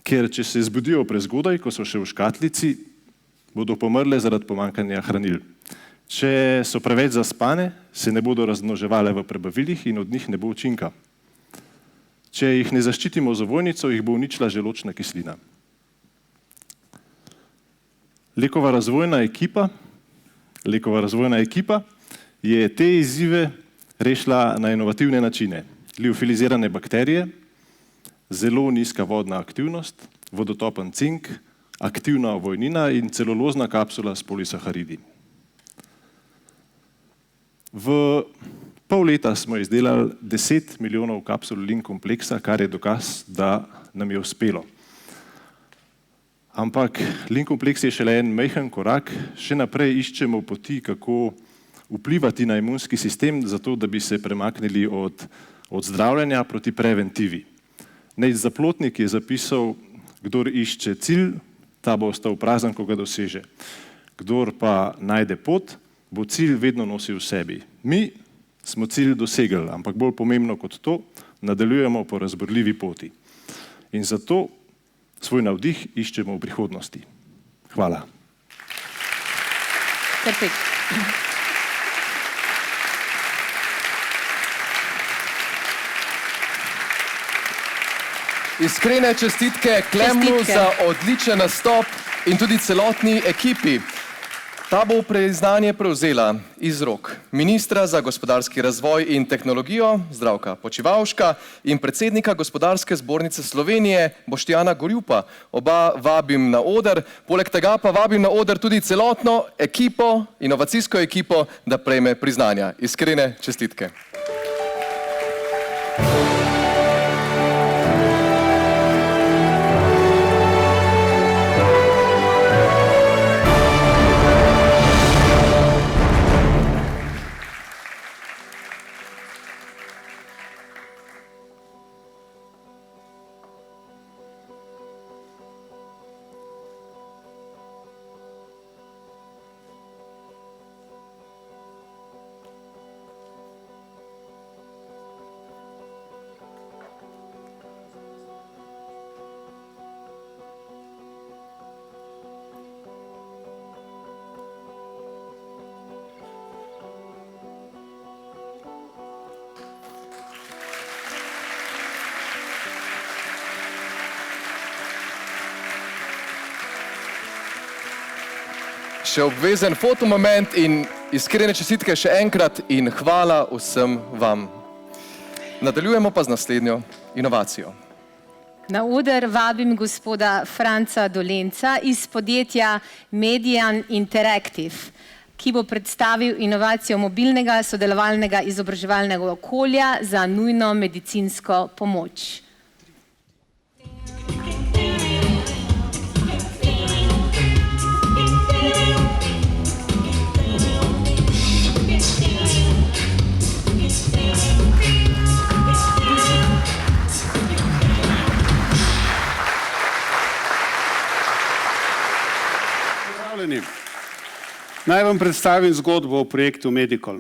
ker če se zbudijo prezgodaj, ko so še v škatlici, bodo pomrle zaradi pomanjkanja hranil. Če so preveč zaspane, se ne bodo razmnoževale v prebavilih in od njih ne bo učinka. Če jih ne zaščitimo z ovojnico, jih bo uničila želodčna kislina. Lekova razvojna ekipa je te izzive rešila na inovativne načine. Liofilizirane bakterije, zelo nizka vodna aktivnost, vodotopen cink, aktivna ovojnina in celulozna kapsula s polisaharidi. V pol leta smo izdelali 10 milijonov kapsul link kompleksa, kar je dokaz, da nam je uspelo. Ampak link kompleks je šele en majhen korak, še naprej iščemo poti, kako vplivati na imunski sistem, zato da bi se premaknili od zdravljenja proti preventivi. Nejc Zaplotnik je zapisal, kdor išče cilj, ta bo ostal prazen, ko ga doseže. Kdor pa najde pot, bo cilj vedno nosil v sebi. Mi smo cilj dosegli, ampak bolj pomembno kot to, nadaljujemo po razburljivi poti. In zato svoj navdih iščemo v prihodnosti. Hvala. Perfekt. Iskrene čestitke Klemnu za odličen nastop in tudi celotni ekipi. Ta bo priznanje prevzela iz rok ministra za gospodarski razvoj in tehnologijo Zdravka Počivalška in predsednika Gospodarske zbornice Slovenije Boštjana Gorjupa. Oba vabim na oder, poleg tega pa vabim na oder tudi celotno ekipo, inovacijsko ekipo, da prejme priznanja. Iskrene čestitke. Še obvezen fotomoment in iskrene čestitke še enkrat in hvala vsem vam. Nadaljujemo pa z naslednjo inovacijo. Na oder vabim gospoda Franca Dolenca iz podjetja Median Interactive, ki bo predstavil inovacijo mobilnega sodelovalnega izobraževalnega okolja za nujno medicinsko pomoč. Pozdravljeni. Naj vam predstavim zgodbo o projektu Medical.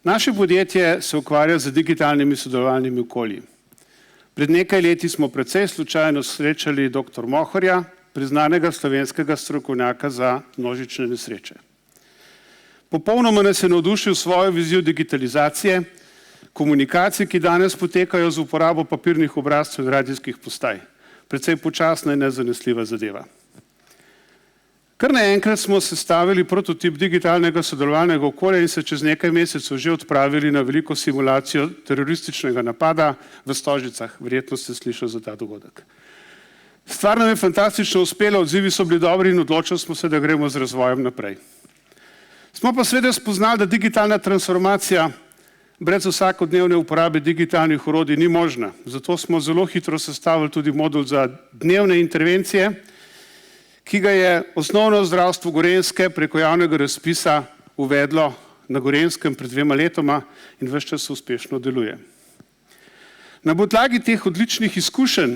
Naše podjetje se ukvarja z digitalnimi sodelovalnimi okolji. Pred nekaj leti smo precej slučajno srečali dr. Mohorja, priznanega slovenskega strokovnjaka za množične nesreče. Popolnoma nas je navdušil svojo vizijo digitalizacije, komunikacij, ki danes potekajo z uporabo papirnih obrazcev in radijskih postaj. Precej počasna in nezanesljiva zadeva. Kar naenkrat smo sestavili prototip digitalnega sodelovalnega okolja in se čez nekaj mesecev že odpravili na veliko simulacijo terorističnega napada v Stožicah. Verjetno ste slišali za ta dogodek. Stvar nam je fantastično uspela, odzivi so bili dobri in odločili smo se, da gremo z razvojem naprej. Smo pa seveda spoznali, da digitalna transformacija brez vsakodnevne uporabe digitalnih orodij ni možna. Zato smo zelo hitro sestavili tudi modul za dnevne intervencije, ki ga je osnovno zdravstvo Gorenjske preko javnega razpisa uvedlo na Gorenjskem pred 2 letoma in ves čas uspešno deluje. Na podlagi teh odličnih izkušenj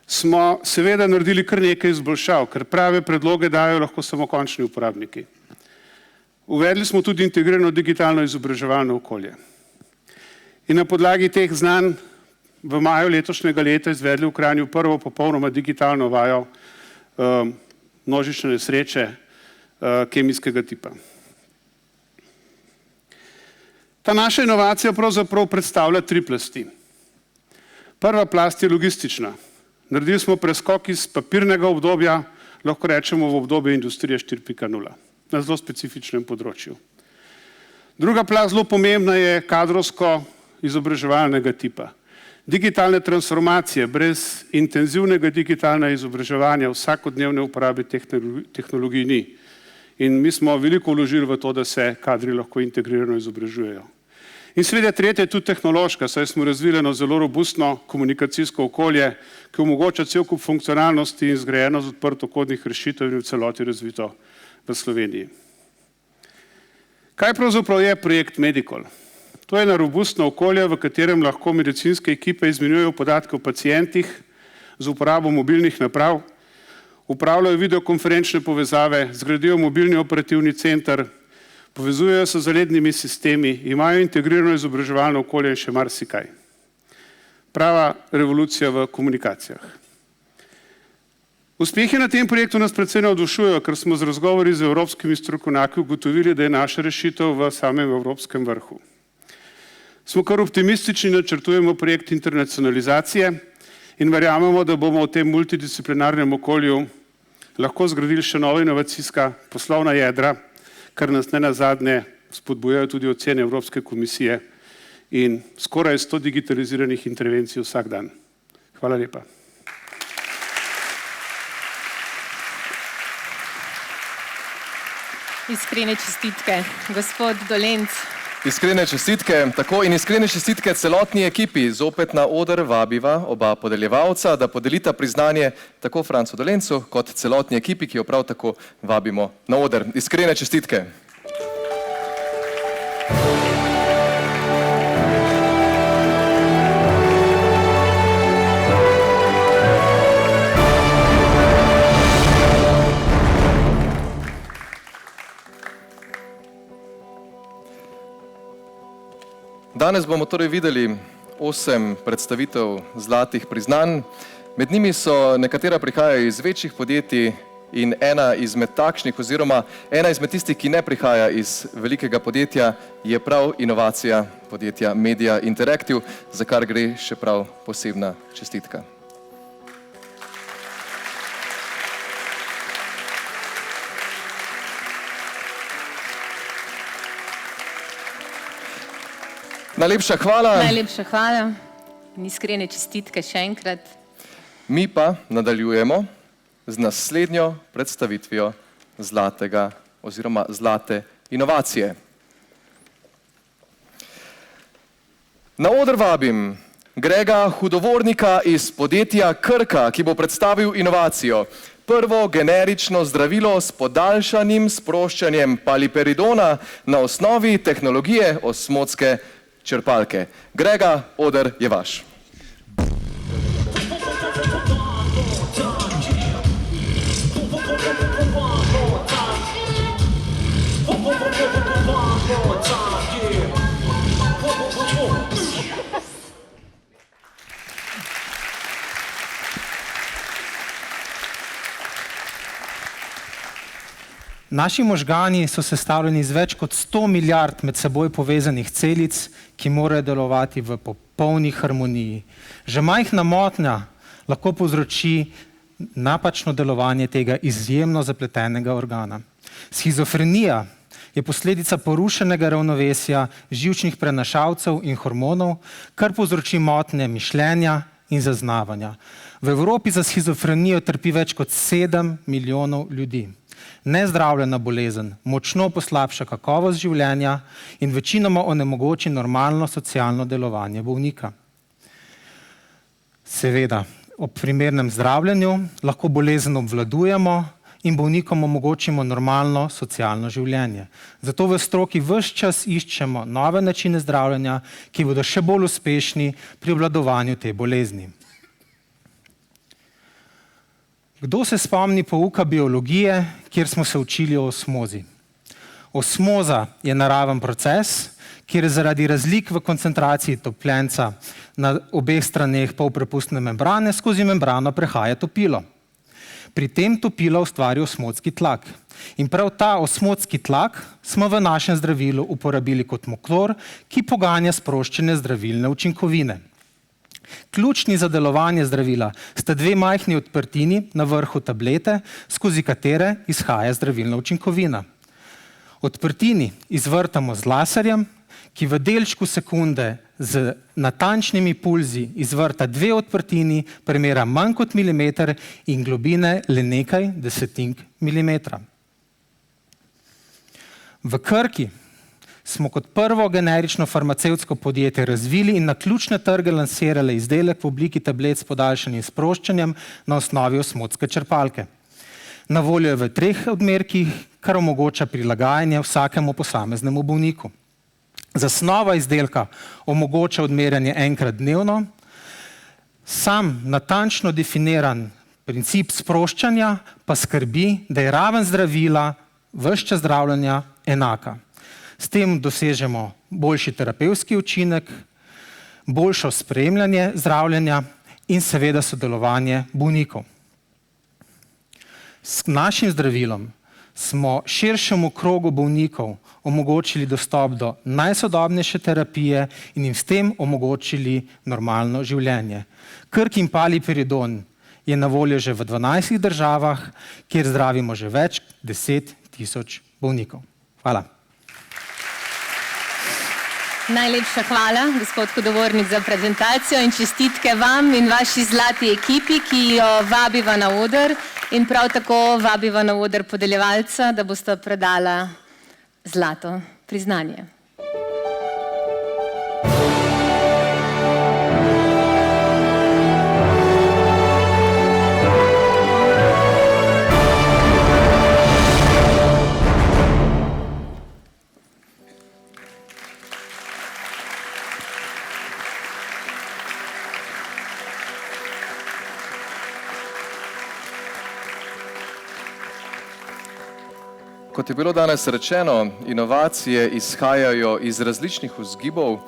smo seveda naredili kar nekaj izboljšav, ker prave predloge dajo lahko samo končni uporabniki. Uvedli smo tudi integrirano digitalno izobraževalno okolje. In na podlagi teh znanj v maju letošnjega leta izvedli v Kranju prvo popolnoma digitalno vajo množične nesreče kemijskega tipa. Ta naša inovacija pravzaprav predstavlja 3 plasti. Prva plast je logistična. Naredili smo preskok iz papirnega obdobja, lahko rečemo v obdobje industrije 4.0, na zelo specifičnem področju. Druga plast, zelo pomembna, je kadrovsko izobraževalnega tipa. Digitalne transformacije brez intenzivnega digitalnega izobraževanja vsakodnevne uporabe tehnologij ni. In mi smo veliko vložili v to, da se kadri lahko integrirano izobražujejo. In seveda tretja je tudi tehnološka, saj smo razvili eno zelo robustno komunikacijsko okolje, ki omogoča cel kup funkcionalnosti in zgrajeno z odprtokodnih rešitev in v celoti razvito v Sloveniji. Kaj pravzaprav je projekt Medical? To je eno robustno okolje, v katerem lahko medicinske ekipe izmenjujejo podatke o pacientih z uporabo mobilnih naprav, upravljajo videokonferenčne povezave, zgradijo mobilni operativni center, povezujejo se z zalednimi sistemi, imajo integrirano izobraževalno okolje in še marsikaj. Prava revolucija v komunikacijah. Uspehi na tem projektu nas predvsem navdušujejo, ker smo z razgovori z evropskimi strokovnjaki ugotovili, da je naša rešitev v samem evropskem vrhu. Smo kar optimistični, načrtujemo projekt internacionalizacije in verjamemo, da bomo v tem multidisciplinarnem okolju lahko zgradili še nova inovacijska poslovna jedra, kar nas ne nazadnje spodbujajo tudi ocene Evropske komisije in skoraj 100 digitaliziranih intervencij vsak dan. Hvala lepa. Iskrene čestitke, gospod Dolenc. Iskrene čestitke, tako in iskrene čestitke celotni ekipi. Zopet na oder vabiva oba podeljevalca, da podelita priznanje tako Francu Dolencu kot celotni ekipi, ki jo prav tako vabimo na oder. Iskrene čestitke. Danes bomo torej videli 8 predstavitev zlatih priznanj. Med njimi so nekatera prihajajo iz večjih podjetij in ena izmed takšnih oziroma ena izmed tistih, ki ne prihaja iz velikega podjetja, je prav inovacija podjetja Media Interactive, za kar gre še prav posebna čestitka. Najlepša hvala. Najlepša hvala in iskrene čestitke še enkrat. Mi pa nadaljujemo z naslednjo predstavitvijo zlatega oziroma zlate inovacije. Na oder vabim Grega Hudovornika iz podjetja Krka, ki bo predstavil inovacijo. Prvo generično zdravilo s podaljšanim sproščanjem paliperidona na osnovi tehnologije osmotske črpalke. Grega, oder je vaš. Naši možgani so sestavljeni iz več kot 100 milijard med seboj povezanih celic, ki morajo delovati v popolni harmoniji. Že majhna motnja lahko povzroči napačno delovanje tega izjemno zapletenega organa. Shizofrenija je posledica porušenega ravnovesja živčnih prenašalcev in hormonov, kar povzroči motnje mišljenja in zaznavanja. V Evropi za shizofrenijo trpi več kot 7 milijonov ljudi. Nezdravljena bolezen močno poslabša kakovost življenja in večinoma onemogoči normalno socialno delovanje bolnika. Seveda, ob primernem zdravljenju lahko bolezen obvladujemo in bolnikom omogočimo normalno socialno življenje. Zato v stroki ves čas iščemo nove načine zdravljenja, ki bodo še bolj uspešni pri obvladovanju te bolezni. Kdo se spomni pouka biologije, kjer smo se učili o osmozi? Osmoza je naraven proces, kjer zaradi razlik v koncentraciji topljenca na obeh straneh polprepustne membrane skozi membrano prehaja topilo. Pri tem topilo ustvari osmotski tlak. In prav ta osmotski tlak smo v našem zdravilu uporabili kot motor, ki poganja sproščene zdravilne učinkovine. Ključni za delovanje zdravila sta dve majhni odprtini na vrhu tablete, skozi katere izhaja zdravilna učinkovina. Odprtini izvrtamo z laserjem, ki v delčku sekunde z natančnimi pulzi izvrta dve odprtini, premera manj kot milimeter in globine le nekaj desetink milimetra. V Krki smo kot prvo generično farmacevtsko podjetje razvili in na ključne trge lansirali izdelek v obliki tablet s podaljšanim sproščanjem na osnovi osmotske črpalke. Na voljo je v 3 odmerkih, kar omogoča prilagajanje vsakemu posameznemu bolniku. Zasnova izdelka omogoča odmerjanje enkrat dnevno, sam natančno definiran princip sproščanja pa skrbi, da je raven zdravila ves čas zdravljenja enaka. S tem dosežemo boljši terapevtski učinek, boljšo spremljanje zdravljenja in seveda sodelovanje bolnikov. S našim zdravilom smo širšemu krogu bolnikov omogočili dostop do najsodobnejše terapije in jim s tem omogočili normalno življenje. Krkin paliperidon je na voljo že v 12 državah, kjer zdravimo že več 10 000 bolnikov. Hvala. Najlepša hvala, gospod Hudovornik, za prezentacijo in čestitke vam in vaši zlati ekipi, ki jo vabiva na oder in prav tako vabiva na oder podeljevalca, da bosta predala zlato priznanje. Kot je bilo danes rečeno, inovacije izhajajo iz različnih vzgibov,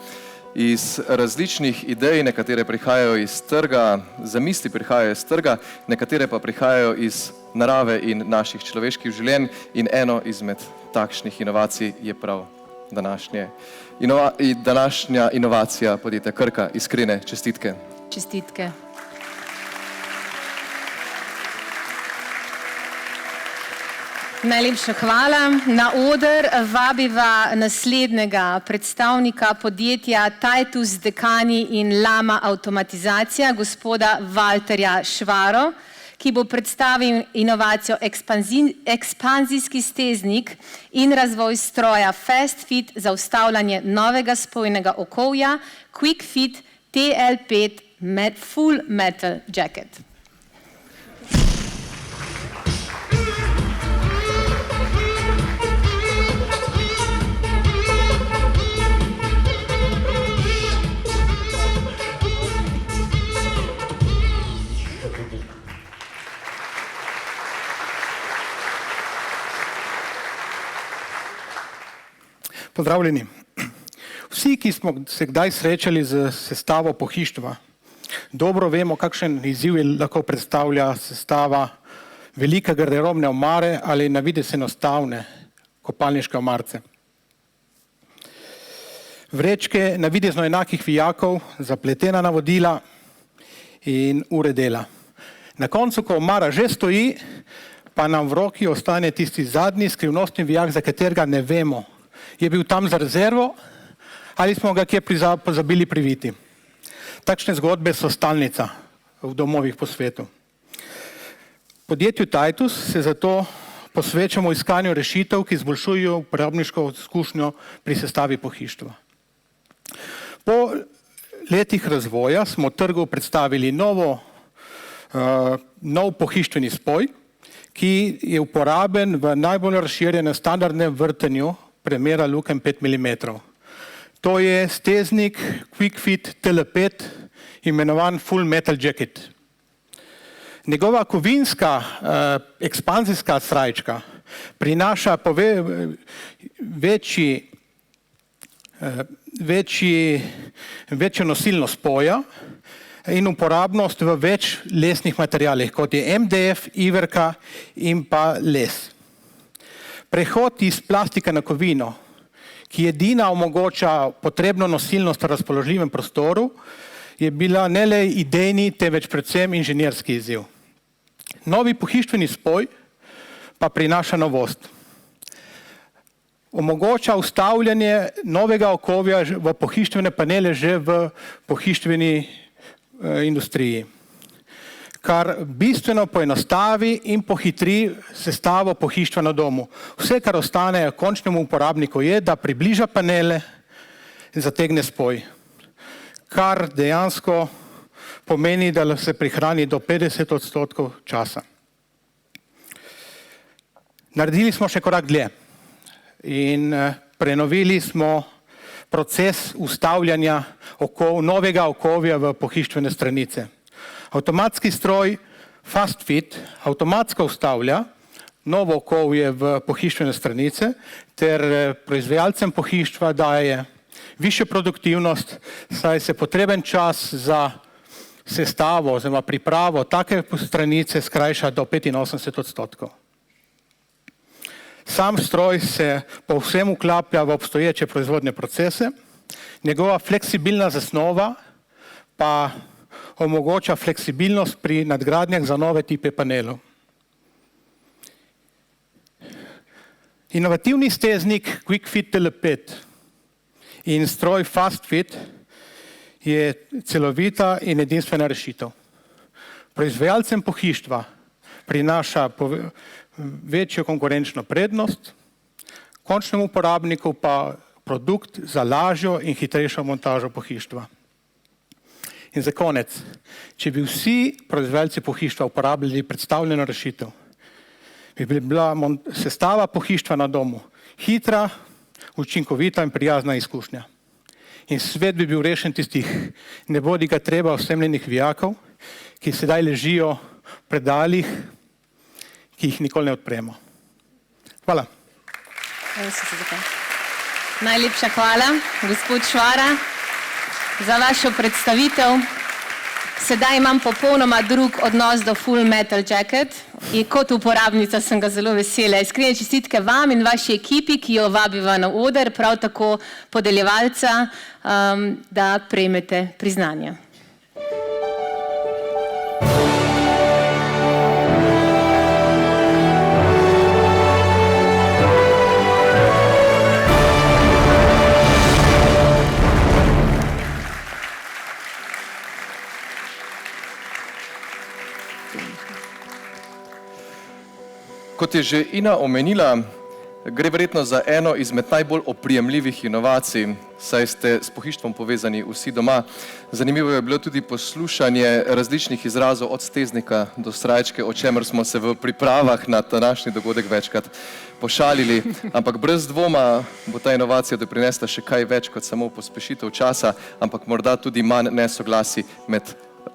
iz različnih idej, nekatere prihajajo iz trga, zamisli prihajajo iz trga, nekatere pa prihajajo iz narave in naših človeških življenj in eno izmed takšnih inovacij je prav današnja inovacija podjetja Krka. Iskrene čestitke. Čestitke. Najlepša hvala. Na oder vabiva naslednjega predstavnika podjetja Titus Dekani in Lama Avtomatizacija, gospoda Valterja Švaro, ki bo predstavil inovacijo ekspanzijski steznik in razvoj stroja Fast Fit za vstavljanje novega spojnega okovja Quick Fit TL5 Full Metal Jacket. Pozdravljeni. Vsi, ki smo se kdaj srečali z sestavo pohištva, dobro vemo, kakšen izziv lahko predstavlja sestava velike garderobne omare ali na videz enostavne kopalniške omarce. Vrečke navidezno enakih vijakov, zapletena navodila in ure dela. Na koncu, ko omara že stoji, pa nam v roki ostane tisti zadnji skrivnostni vijak, za katerega ne vemo, je bil tam za rezervo ali smo ga kje pozabili priviti. Takšne zgodbe so stalnica v domovih po svetu. Podjetju Titus se zato posvečamo iskanju rešitev, ki izboljšujejo uporabniško izkušnjo pri sestavi pohištva. Po letih razvoja smo trgu predstavili nov pohištveni spoj, ki je uporaben v najbolj razširjenem standardnem vrtanju premera lukenj 5 mm. To je steznik QuickFit TL5, imenovan Full Metal Jacket. Njegova kovinska ekspanzijska srajčka prinaša večjo nosilnost spoja in uporabnost v več lesnih materialih, kot je MDF, iverka in pa les. Prehod iz plastike na kovino, ki edina omogoča potrebno nosilnost v razpoložljivem prostoru, je bila ne le idejni, temveč predvsem inženirski izziv. Novi pohištveni spoj pa prinaša novost. Omogoča vstavljanje novega okovja v pohištvene panele že v pohištveni industriji, kar bistveno poenostavi in pohitri sestavo pohištva na domu. Vse, kar ostane končnemu uporabniku, je, da približa panele in zategne spoj, kar dejansko pomeni, da se prihrani do 50% časa. Naredili smo še korak dlje in prenovili smo proces vstavljanja novega okovja v pohištvene stranice. Avtomatski stroj FastFit avtomatsko vstavlja novo okovje v pohištvene stranice ter proizvajalcem pohištva daje višjo produktivnost, saj se potreben čas za sestavo oziroma pripravo take stranice skrajša do 85%. Sam stroj se povsem vklaplja v obstoječe proizvodne procese, njegova fleksibilna zasnova pa omogoča fleksibilnost pri nadgradnjah za nove tipe panelov. Inovativni steznik QuickFit TL5 in stroj FastFit je celovita in edinstvena rešitev. Proizvajalcem pohištva prinaša večjo konkurenčno prednost, končnemu uporabniku pa produkt za lažjo in hitrejšo montažo pohištva. In za konec, če bi vsi proizvajalci pohištva uporabljali predstavljeno rešitev, bi bila sestava pohištva na domu hitra, učinkovita in prijazna izkušnja. In svet bi bil rešen tistih nebodiga treba osemljenih vijakov, ki sedaj ležijo v predalih, ki jih nikoli ne odpremo. Hvala. Najlepša hvala, gospod Švara, za vašo predstavitev. Sedaj imam popolnoma drug odnos do Full Metal Jacket in kot uporabnica sem ga zelo vesela. Iskrene čestitke vam in vaši ekipi, ki jo vabiva na oder, prav tako podeljevalca, da prejmete priznanje. Kot je že Ina omenila, gre verjetno za eno izmed najbolj oprijemljivih inovacij, saj ste s pohištvom povezani vsi doma. Zanimivo je bilo tudi poslušanje različnih izrazov od steznika do srajčke, o čemer smo se v pripravah na današnji dogodek večkrat pošalili. Ampak brez dvoma bo ta inovacija doprinesla še kaj več kot samo pospešitev časa, ampak morda tudi manj nesoglasij med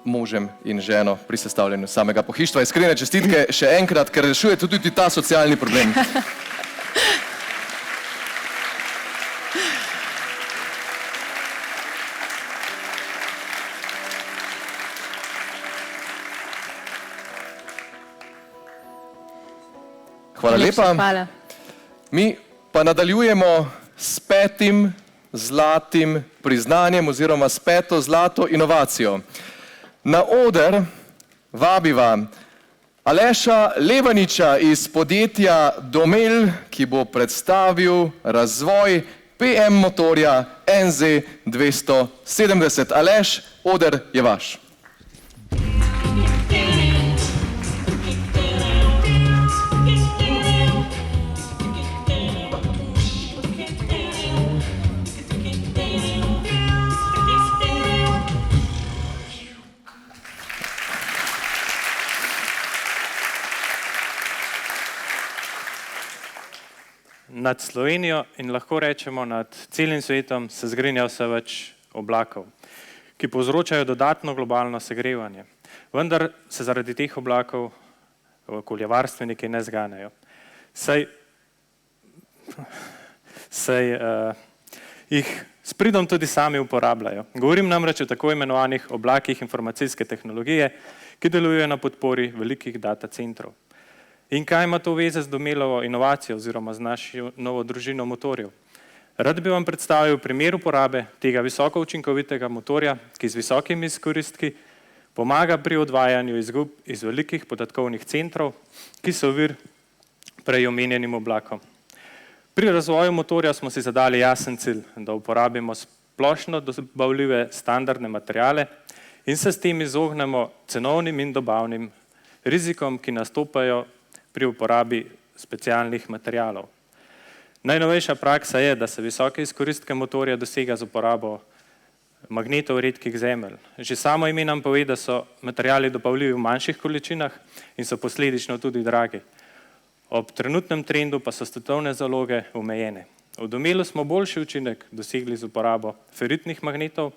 možem in ženo pri sestavljanju samega pohištva. Iskrene čestitke še enkrat, ker rešujete tudi ta socialni problem. Hvala lepa. Hvala. Mi pa nadaljujemo s 5. zlatim priznanjem oziroma s 5. zlato inovacijo. Na oder vabiva Aleša Levaniča iz podjetja Domel, ki bo predstavil razvoj PM motorja NZ270. Aleš, oder je vaš. Nad Slovenijo in lahko rečemo nad celim svetom se zgrinja vse več oblakov, ki povzročajo dodatno globalno segrevanje. Vendar se zaradi teh oblakov okoljevarstveniki ne zganejo. Saj jih s pridom tudi sami uporabljajo. Govorim namreč o tako imenovanih oblakih informacijske tehnologije, ki delujejo na podpori velikih data centrov. In kaj ima to veze z Domelovo inovacijo oziroma z našo novo družino motorjev? Rad bi vam predstavil primer uporabe tega visoko učinkovitega motorja, ki z visokimi izkoristki pomaga pri odvajanju izgub iz velikih podatkovnih centrov, ki so vir prej omenjenim oblakom. Pri razvoju motorja smo si zadali jasen cilj, da uporabimo splošno dobavljive standardne materiale in se s tem izognemo cenovnim in dobavnim rizikom, ki nastopajo pri uporabi specialnih materialov. Najnovejša praksa je, da se visoke izkoristke motorja dosega z uporabo magnetov redkih zemelj. Že samo ime nam pove, da so materiali dobavljivi v manjših količinah in so posledično tudi dragi. Ob trenutnem trendu pa so svetovne zaloge omejene. V Domelu smo boljši učinek dosegli z uporabo feritnih magnetov,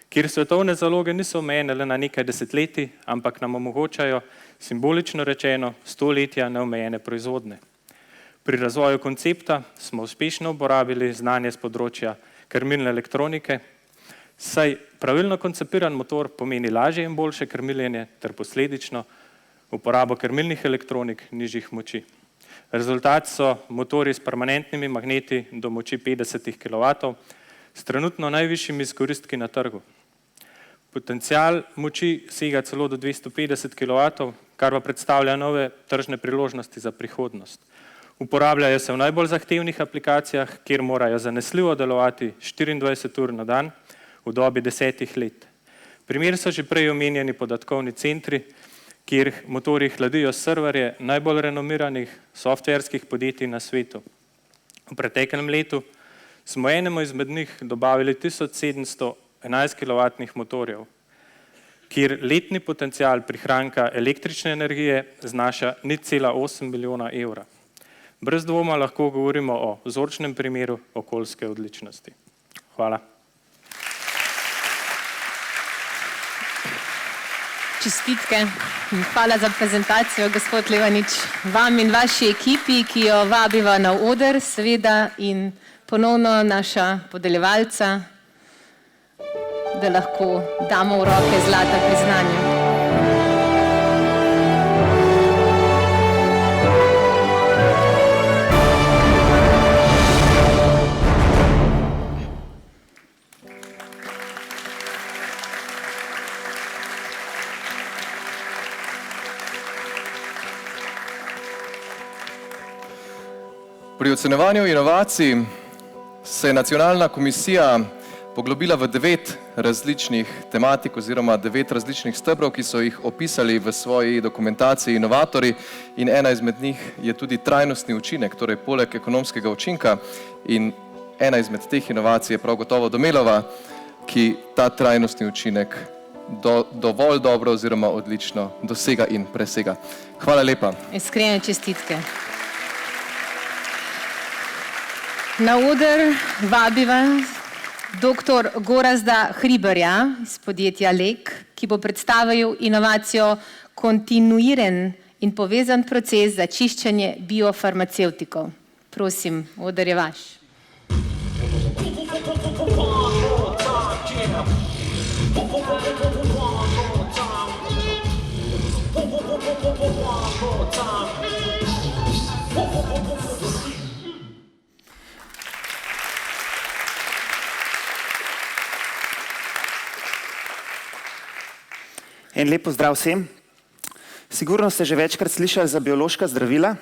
kjer svetovne zaloge niso omejene le na nekaj desetletij, ampak nam omogočajo, simbolično rečeno, stoletja neomejene proizvodnje. Pri razvoju koncepta smo uspešno uporabili znanje z področja krmilne elektronike, saj pravilno koncipiran motor pomeni lažje in boljše krmiljenje ter posledično uporabo krmilnih elektronik nižjih moči. Rezultat so motorji s permanentnimi magneti do moči 50 kW s trenutno najvišjimi izkoristki na trgu. Potencial moči sega celo do 250 kW, kar pa predstavlja nove tržne priložnosti za prihodnost. Uporabljajo se v najbolj zahtevnih aplikacijah, kjer morajo zanesljivo delovati 24 ur na dan v dobi 10 let. Primer so že prej omenjeni podatkovni centri, kjer motorji hladijo serverje najbolj renomiranih softverskih podjetij na svetu. V preteklem letu smo enemu izmed njih dobavili 1711 kW motorjev, kjer letni potencial prihranka električne energije znaša 0,8 milijona evra. Brez dvoma lahko govorimo o vzorčnem primeru okoljske odličnosti. Hvala. Čestitke. Hvala za prezentacijo, gospod Levanič. Vam in vaši ekipi, ki jo vabiva na oder, seveda, in ponovno naša podeljevalca, da lahko damo v roke zlata priznanja. Pri ocenjevanju inovacij se je Nacionalna komisija poglobila v 9 različnih tematik oziroma 9 različnih stebrov, ki so jih opisali v svoji dokumentaciji inovatorji, in ena izmed njih je tudi trajnostni učinek, torej poleg ekonomskega učinka, in ena izmed teh inovacij je prav gotovo Domelova, ki ta trajnostni učinek dovolj dobro oziroma odlično dosega in presega. Hvala lepa. Iskrene čestitke. Na oder vabiva dr. Gorazda Hribarja iz podjetja Lek, ki bo predstavil inovacijo kontinuiran in povezan proces za čiščenje biofarmacevtikov. Prosim, oder je vaš. En lep pozdrav vsem. Sigurno ste že večkrat slišali za biološka zdravila.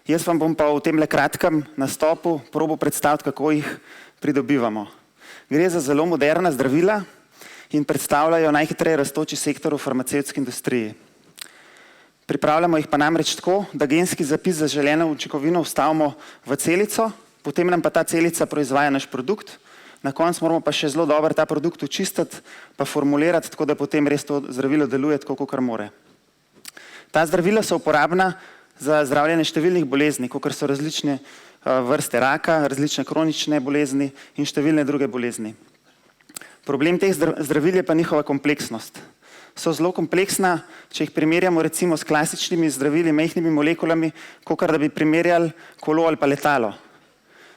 Jaz vam bom pa v tem le kratkem nastopu probal predstaviti, kako jih pridobivamo. Gre za zelo moderna zdravila in predstavljajo najhitreje rastoči sektor v farmacevtski industriji. Pripravljamo jih pa namreč tako, da genski zapis za želeno učinkovino vstavimo v celico, potem nam pa ta celica proizvaja naš produkt, na koncu moramo pa še zelo dobro ta produkt očistiti, pa formulirati, tako da potem res to zdravilo deluje tako, kakor more. Ta zdravila so uporabna za zdravljenje številnih bolezni, kakor so različne vrste raka, različne kronične bolezni in številne druge bolezni. Problem teh zdravil je pa njihova kompleksnost. So zelo kompleksna, če jih primerjamo recimo s klasičnimi zdravili, majhnimi molekulami, kakor da bi primerjali kolo ali pa letalo.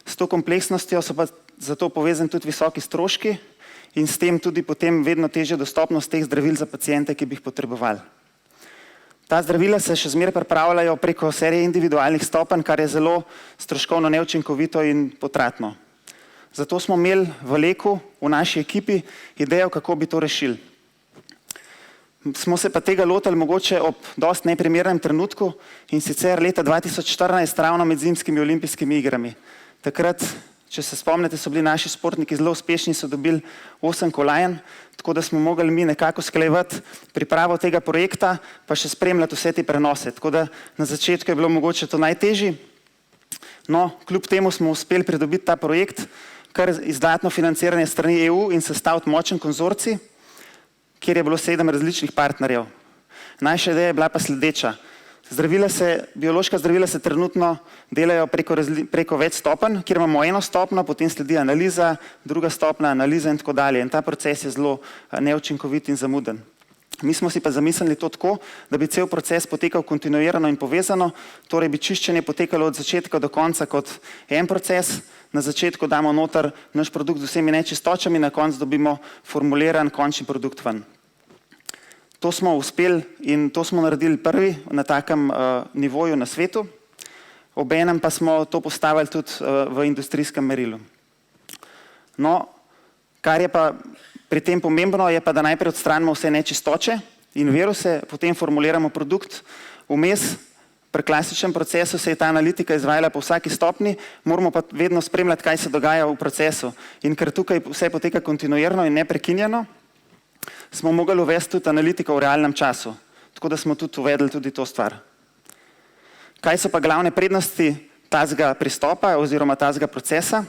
S to kompleksnostjo so pa zato povezani tudi visoki stroški in s tem tudi potem vedno težja dostopnost teh zdravil za paciente, ki bi jih potrebovali. Ta zdravila se še zmeraj pripravljajo preko serije individualnih stopenj, kar je zelo stroškovno neučinkovito in potratno. Zato smo imeli v Leku, v naši ekipi, idejo, kako bi to rešili. Smo se pa tega lotili mogoče ob dost neprimernem trenutku in sicer leta 2014 ravno med zimskimi olimpijskimi igrami. Takrat, če se spomnite, so bili naši športniki zelo uspešni, so dobili 8 kolajn, tako da smo mogli mi nekako sklejevati pripravo tega projekta, pa še spremljati vse te prenose. Tako da na začetku je bilo mogoče to najtežji. No, kljub temu smo uspeli pridobiti ta projekt, kar izdatno financiranje strani EU in sestaviti močen konzorcij, kjer je bilo 7 različnih partnerjev. Naša ideja je bila pa sledeča. Biološka zdravila se trenutno delajo preko več stopenj, kjer imamo eno stopnjo, potem sledi analiza, druga stopnja, analiza in tako dalje. In ta proces je zelo neučinkovit in zamuden. Mi smo si pa zamislili to tako, da bi cel proces potekal kontinuirano in povezano, torej bi čiščenje potekalo od začetka do konca kot en proces. Na začetku damo noter naš produkt z vsemi nečistočami, na koncu dobimo formuliran končni produkt ven. To smo uspeli in to smo naredili prvi na takem nivoju na svetu. Obenem pa smo to postavili tudi v industrijskem merilu. No, kar je pa pri tem pomembno, je pa, da najprej odstranimo vse nečistoče in viruse, potem formuliramo produkt. Vmes, pri klasičnem procesu se je ta analitika izvajala po vsaki stopni, moramo pa vedno spremljati, kaj se dogaja v procesu. In ker tukaj vse poteka kontinuirno in neprekinjeno, smo mogli uvesti tudi analitiko v realnem času, tako da smo tudi uvedli tudi to stvar. Kaj so pa glavne prednosti tazga pristopa oziroma tazga procesa?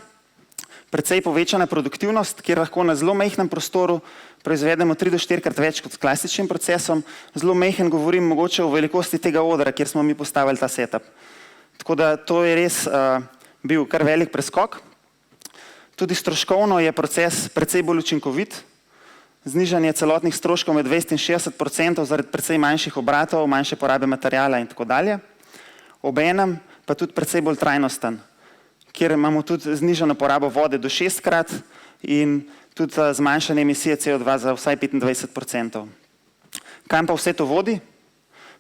Precej povečana produktivnost, kjer lahko na zelo majhnem prostoru proizvedemo 3 do 4 krat več kot s klasičnim procesom. Zelo majhen govorim mogoče o velikosti tega odra, kjer smo mi postavili ta setup. Tako da to je res bil kar velik preskok. Tudi stroškovno je proces precej bolj učinkovit. Znižanje celotnih stroškov med 20 in 60% zaradi precej manjših obratov, manjše porabe materijala in tako dalje. Obenem pa tudi precej bolj trajnosten, kjer imamo tudi znižano porabo vode do 6-krat in tudi zmanjšanje emisije CO2 za vsaj 25%. Kam pa vse to vodi?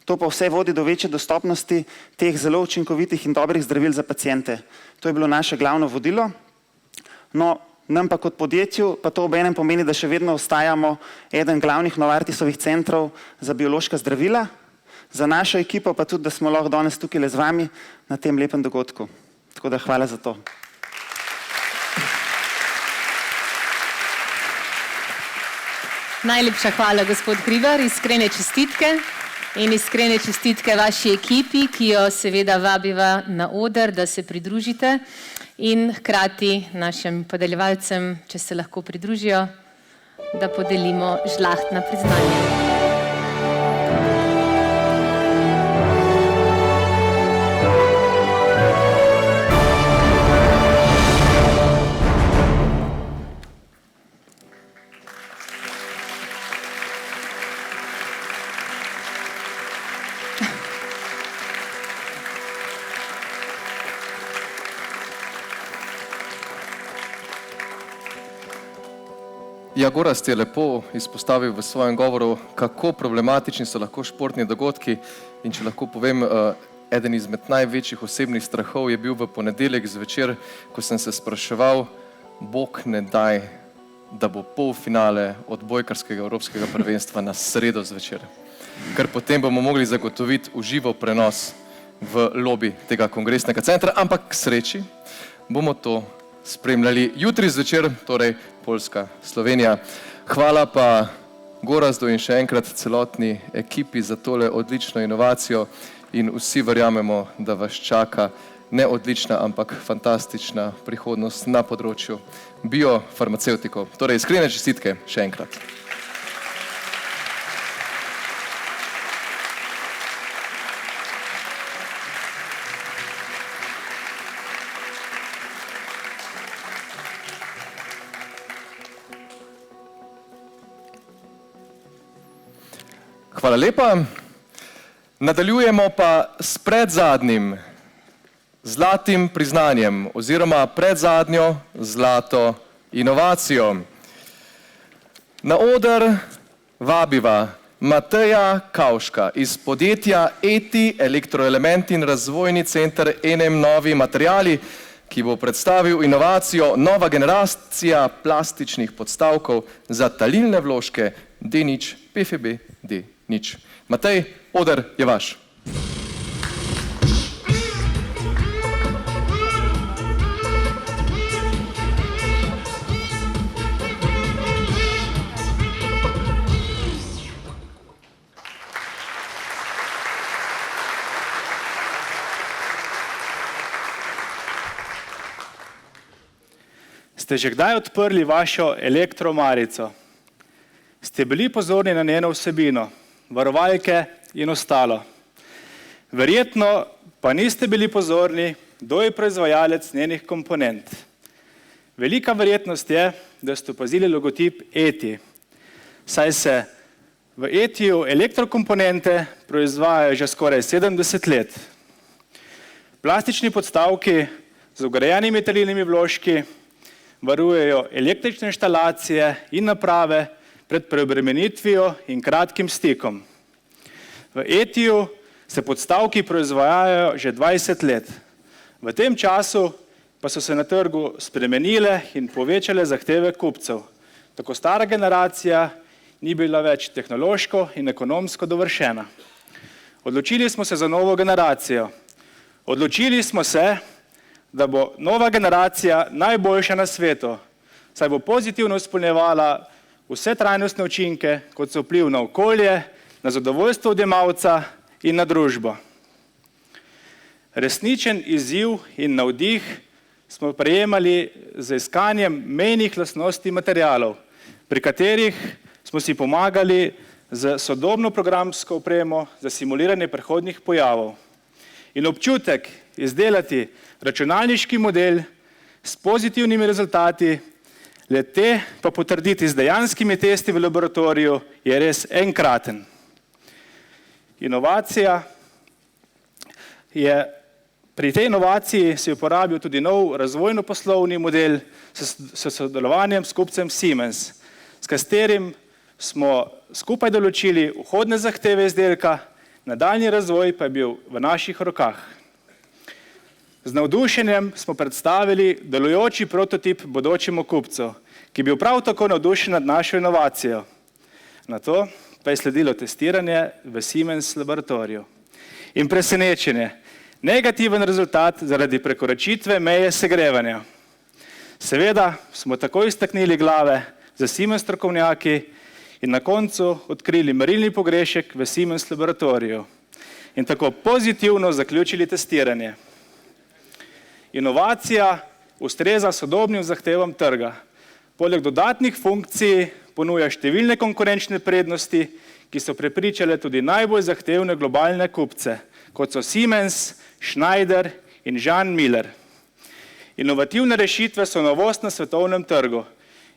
To pa vse vodi do večje dostopnosti teh zelo učinkovitih in dobrih zdravil za paciente. To je bilo naše glavno vodilo. No, nam pa kot podjetju pa to obenem pomeni, da še vedno ostajamo eden glavnih Novartisovih centrov za biološka zdravila. Za našo ekipo pa tudi, da smo lahko danes tukaj le z vami na tem lepem dogodku. Tako da hvala za to. Najlepša hvala, gospod Hribar, iskrene čestitke in iskrene čestitke vaši ekipi, ki jo seveda vabiva na oder, da se pridružite. In hkrati našim podeljevalcem, če se lahko pridružijo, da podelimo žlahtna priznanja. Ja, Gorazd je lepo izpostavil v svojem govoru, kako problematični so lahko športni dogodki in če lahko povem, eden izmed največjih osebnih strahov je bil v ponedeljek zvečer, ko sem se spraševal, Bog ne daj, da bo polfinale odbojkarskega evropskega prvenstva na sredo zvečer, ker potem bomo mogli zagotoviti uživo prenos v lobi tega kongresnega centra, ampak k sreči bomo to spremljali jutri zvečer, torej Poljska, Slovenija. Hvala pa Gorazdu in še enkrat celotni ekipi za tole odlično inovacijo in vsi verjamemo, da vas čaka ne odlična, ampak fantastična prihodnost na področju biofarmacevtikov. Torej, iskrene čestitke še enkrat. Hvala lepa. Nadaljujemo pa s predzadnjim zlatim priznanjem oziroma predzadnjo zlato inovacijo. Na oder vabiva Mateja Kavška iz podjetja ETI Elektroelement in razvojni center NM Novi materiali, ki bo predstavil inovacijo nova generacija plastičnih podstavkov za talilne vložke D0 PFB D0. Matej, oder je vaš. Ste že kdaj odprli vašo elektromarico? Ste bili pozorni na njeno vsebino, varovalke in ostalo? Verjetno pa niste bili pozorni, kdo je proizvajalec njenih komponent. Velika verjetnost je, da ste opazili logotip ETI, saj se v ETI-ju elektrokomponente proizvajajo že skoraj 70 let. Plastični podstavki z vgrajenimi talilnimi vložki varujejo električne inštalacije in naprave pred preobremenitvijo in kratkim stikom. V ETI-ju se podstavki proizvajajo že 20 let. V tem času pa so se na trgu spremenile in povečale zahteve kupcev. Tako stara generacija ni bila več tehnološko in ekonomsko dovršena. Odločili smo se za novo generacijo. Odločili smo se, da bo nova generacija najboljša na svetu, saj bo pozitivno izpolnjevala vse trajnostne učinke, kot so vpliv na okolje, na zadovoljstvo odjemalca in na družbo. Resničen izziv in navdih smo prejemali z iskanjem mejnih lastnosti materialov, pri katerih smo si pomagali z sodobno programsko opremo za simuliranje prehodnih pojavov. In občutek izdelati računalniški model s pozitivnimi rezultati, le-te pa potrditi z dejanskimi testi v laboratoriju, je res enkraten. Inovacija je, pri tej inovaciji se je uporabil tudi nov razvojno-poslovni model s sodelovanjem s kupcem Siemens, s katerim smo skupaj določili vhodne zahteve izdelka, nadaljnji razvoj pa je bil v naših rokah. Z navdušenjem smo predstavili delujoči prototip bodočemu kupcu, ki je bil prav tako navdušen nad našo inovacijo. Nato pa je sledilo testiranje v Siemens laboratoriju. In presenečenje, negativen rezultat zaradi prekoračitve meje segrevanja. Seveda smo takoj staknili glave za Siemens strokovnjaki in na koncu odkrili merilni pogrešek v Siemens laboratoriju in tako pozitivno zaključili testiranje. Inovacija ustreza sodobnim zahtevam trga. Poleg dodatnih funkcij ponuja številne konkurenčne prednosti, ki so prepričale tudi najbolj zahtevne globalne kupce, kot so Siemens, Schneider in Jean Miller. Inovativne rešitve so novost na svetovnem trgu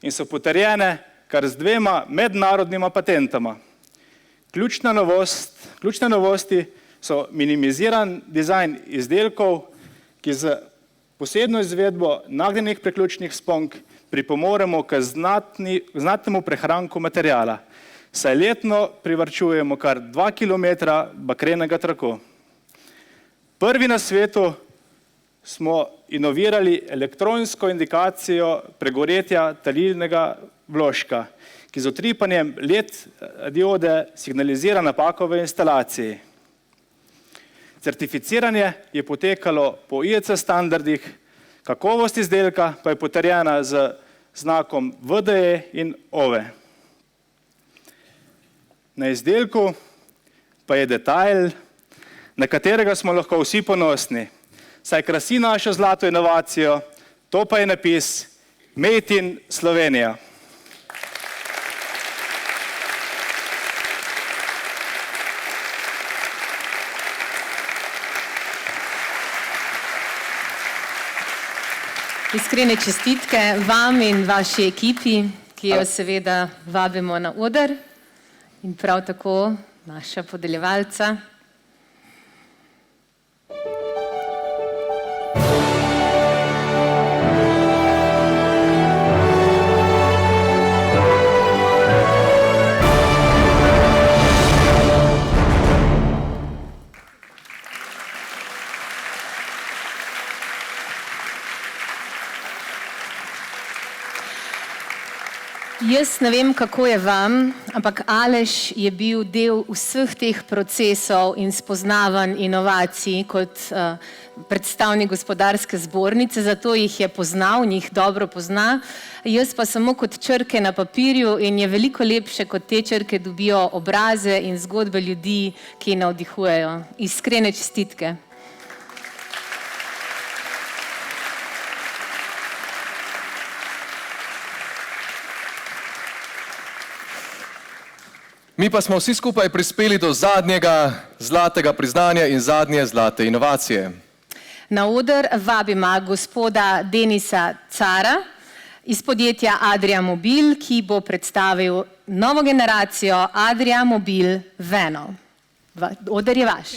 in so potrjene kar z 2 mednarodnima patentama. Ključne novosti so minimiziran dizajn izdelkov, ki z posebno izvedbo nagnjenih priključnih sponk pripomoremo k znatnemu prehranku materijala, saj letno privarčujemo kar 2 km bakrenega traku. Prvi na svetu smo inovirali elektronsko indikacijo pregoretja talilnega vložka, ki z utripanjem LED diode signalizira napako v instalaciji. Certificiranje je potekalo po IEC standardih, kakovost izdelka pa je potrjena z znakom VDE in OVE. Na izdelku pa je detajl, na katerega smo lahko vsi ponosni, saj krasi našo zlato inovacijo, to pa je napis Made in Slovenija. Iskrene čestitke vam in vaši ekipi, ki jo seveda vabimo na oder, in prav tako naša podeljevalca. Jaz ne vem, kako je vam, ampak Aleš je bil del vseh teh procesov in spoznavanj inovacij kot predstavnik gospodarske zbornice, zato jih je poznal, njih dobro pozna. Jaz pa samo kot črke na papirju in je veliko lepše, kot te črke dobijo obraze in zgodbe ljudi, ki navdihujejo. Iskrene čestitke. Mi pa smo vsi skupaj prispeli do zadnjega zlatega priznanja in zadnje zlate inovacije. Na oder vabima gospoda Denisa Cara iz podjetja Adria Mobil, ki bo predstavil novo generacijo Adria Mobil Veno. Oder je vaš.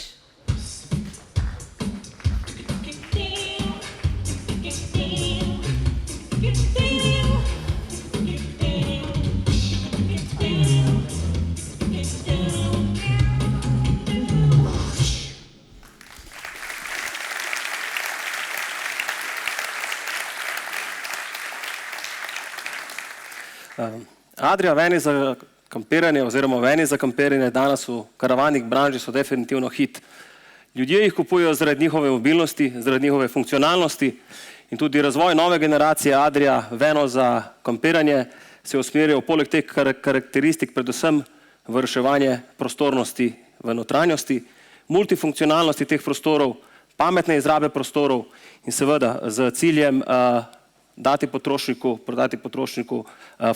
Adria veni za kampiranje oziroma veni za kampiranje danes v karavanih branži so definitivno hit. Ljudje jih kupujejo zaradi njihove mobilnosti, zaradi njihove funkcionalnosti in tudi razvoj nove generacije Adria Veno za kampiranje se usmerja poleg teh karakteristik predvsem v reševanje prostornosti v notranjosti, multifunkcionalnosti teh prostorov, pametne izrabe prostorov in seveda z ciljem prodati potrošniku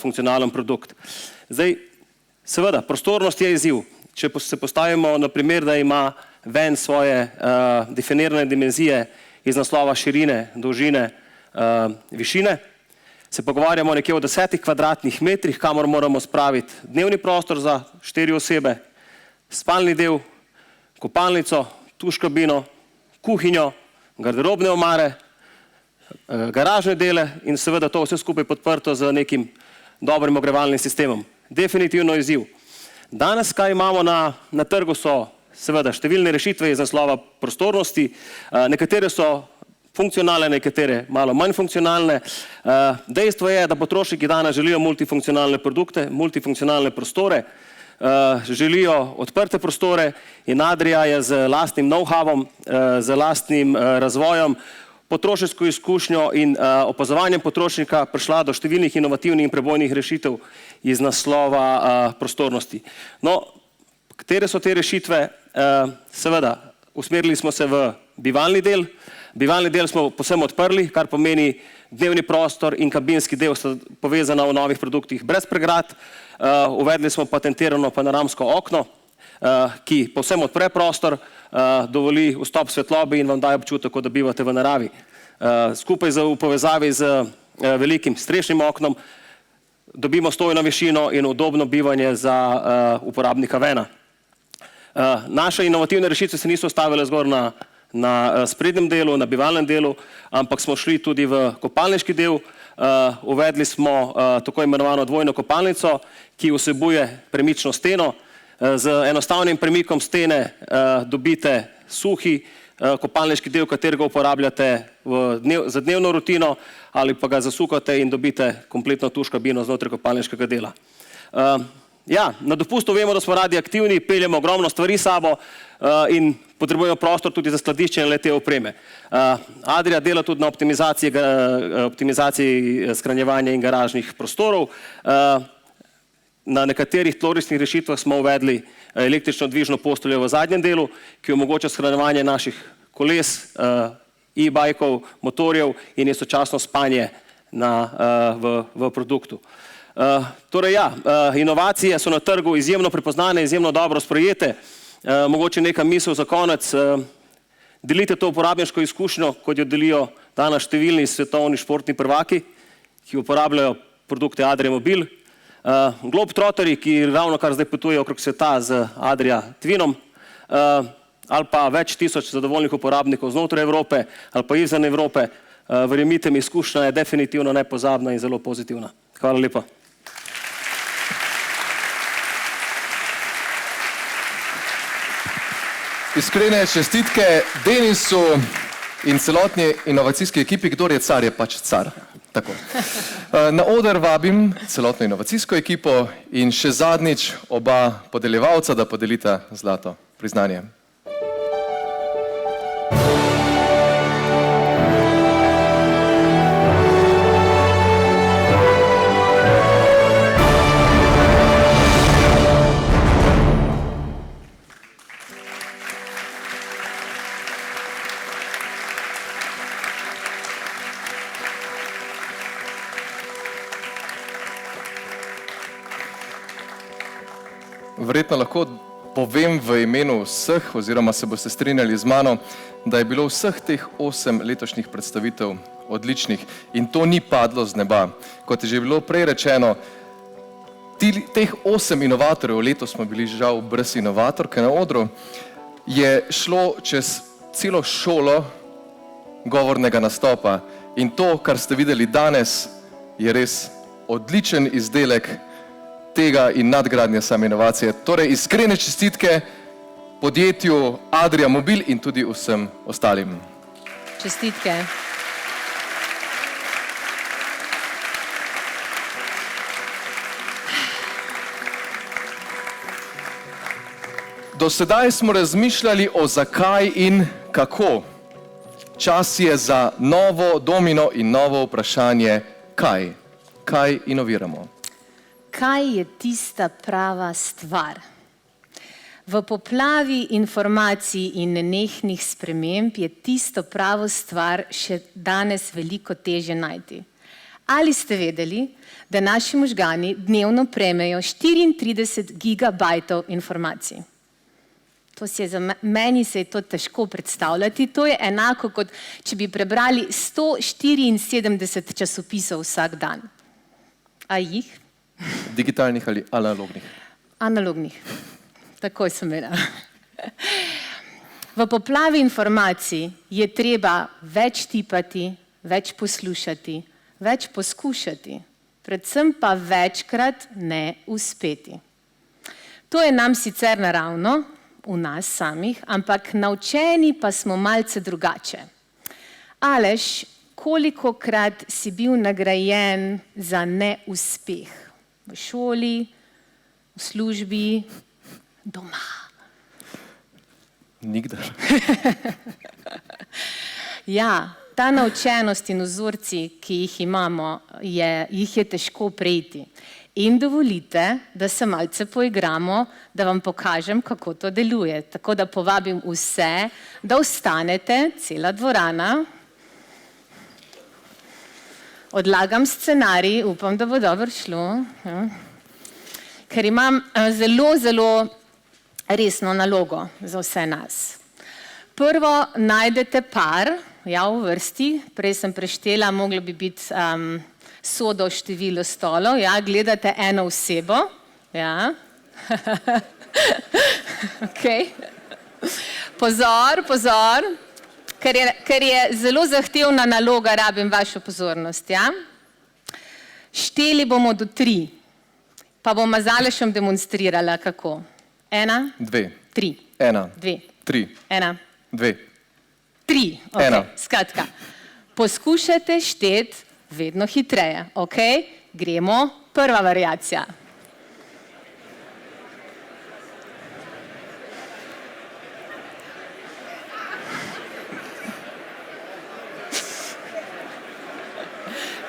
funkcionalen produkt. Zdaj, seveda, prostornost je izziv. Če se postavimo na primer, da ima ven svoje definirane dimenzije iz naslova širine, dolžine, višine, se pogovarjamo nekje o 10 kvadratnih metrih, kamor moramo spraviti dnevni prostor za 4 osebe, spalni del, kopalnico, tuš kabino, kuhinjo, garderobne omare, garažne dele in seveda to vse skupaj podprto z nekim dobrim ogrevalnim sistemom. Definitivno izziv. Danes, kaj imamo na trgu, so seveda številne rešitve iz naslova prostornosti, nekatere so funkcionalne, nekatere malo manj funkcionalne. Dejstvo je, da potrošniki danes želijo multifunkcionalne produkte, multifunkcionalne prostore, želijo odprte prostore in Adria je z lastnim know-howom, z lastnim razvojem, potrošniško izkušnjo in opazovanjem potrošnika prišla do številnih inovativnih in prebojnih rešitev iz naslova prostornosti. No, katere so te rešitve? Seveda, usmerili smo se v bivalni del. Bivalni del smo povsem odprli, kar pomeni dnevni prostor in kabinski del sta povezana v novih produktih brez pregrad. Uvedli smo patentirano panoramsko okno, ki povsem odpre prostor, dovoli vstop svetlobe in vam daje občutek, da bivate v naravi. Skupaj v povezavi z velikim strešnim oknom dobimo stojno višino in udobno bivanje za uporabnika Vena. Naše inovativne rešitve se niso ostavile zgolj na sprednjem delu, na bivalnem delu, ampak smo šli tudi v kopalniški del. Uvedli smo tako imenovano dvojno kopalnico, ki vsebuje premično steno. Z enostavnim premikom stene dobite suhi, kopalniški del, katerega uporabljate za dnevno rutino ali pa ga zasukate in dobite kompletno tuš kabino znotraj kopalniškega dela. Ja, na dopustu vemo, da smo radi aktivni, peljemo ogromno stvari s sabo in potrebujemo prostor tudi za skladiščenje te opreme. Adria dela tudi na optimizaciji shranjevanja in garažnih prostorov. Na nekaterih tlorisnih rešitvah smo uvedli električno dvižno posteljo v zadnjem delu, ki omogoča shranjevanje naših koles, e-bajkov, motorjev in istočasno spanje v produktu. Torej ja, inovacije so na trgu izjemno prepoznane, izjemno dobro sprejete. Mogoče neka misel za konec. Delite to uporabniško izkušnjo, kot jo delijo danes številni svetovni športni prvaki, ki uporabljajo produkte Adria Mobil. Globetrotterji, ki ravno kar zdaj potujejo okrog sveta z Adria Twinom, ali pa več tisoč zadovoljnih uporabnikov znotraj Evrope ali pa izven Evrope, verjemite mi, izkušnja je definitivno nepozabna in zelo pozitivna. Hvala lepa. Iskrene čestitke Denisu in celotni inovacijski ekipi. Kdor je car, je pač car. Tako. Na oder vabim celotno inovacijsko ekipo in še zadnjič oba podeljevalca, da podelita zlato priznanje. Verjetno lahko povem v imenu vseh, oziroma se boste strinjali z mano, da je bilo vseh teh 8 letošnjih predstavitev odličnih in to ni padlo z neba. Kot je že bilo prej rečeno, teh 8 inovatorjev, letos smo bili žal brez inovatorke na odru, je šlo čez celo šolo govornega nastopa in to, kar ste videli danes, je res odličen izdelek tega in nadgradnje same inovacije. Torej, iskrene čestitke podjetju Adria Mobil in tudi vsem ostalim. Čestitke. Do sedaj smo razmišljali o zakaj in kako. Čas je za novo domino in novo vprašanje kaj. Kaj inoviramo? Kaj je tista prava stvar? V poplavi informacij in nenehnih sprememb je tisto pravo stvar še danes veliko težje najti. Ali ste vedeli, da naši možgani dnevno prejmejo 34 gigabajtov informacij? Meni se je to težko predstavljati. To je enako, kot če bi prebrali 174 časopisov vsak dan. A jih? Digitalnih ali analognih? Analognih. Takoj sem vedela. V poplavi informacij je treba več tipati, več poslušati, več poskušati, predvsem pa večkrat ne uspeti. To je nam sicer naravno, v nas samih, ampak naučeni pa smo malce drugače. Aleš, kolikokrat si bil nagrajen za neuspeh? V šoli, v službi, doma? Nikdar. Ja, ta naučenost in vzorci, ki jih imamo, jih je težko prejti. In dovolite, da se malce poigramo, da vam pokažem, kako to deluje. Tako da povabim vse, da ostanete, cela dvorana. Odlagam scenarij, upam, da bo dobro šlo. Ker imam zelo, zelo resno nalogo za vse nas. Prvo najdete par, ja, v vrsti, prej sem preštela, moglo bi biti sodo število stolov, ja, gledate eno osebo, ja. Okay. Pozor, pozor, ker je zelo zahtevna naloga, rabim vašo pozornost, ja. Šteli bomo do 3, pa bom z Alešem demonstrirala, kako. 1, 2, 3, 1, 2, 3, 1, 2, 3. Okay. Ena. Skratka, poskušajte šteti vedno hitreje. Okay? Gremo, prva variacija.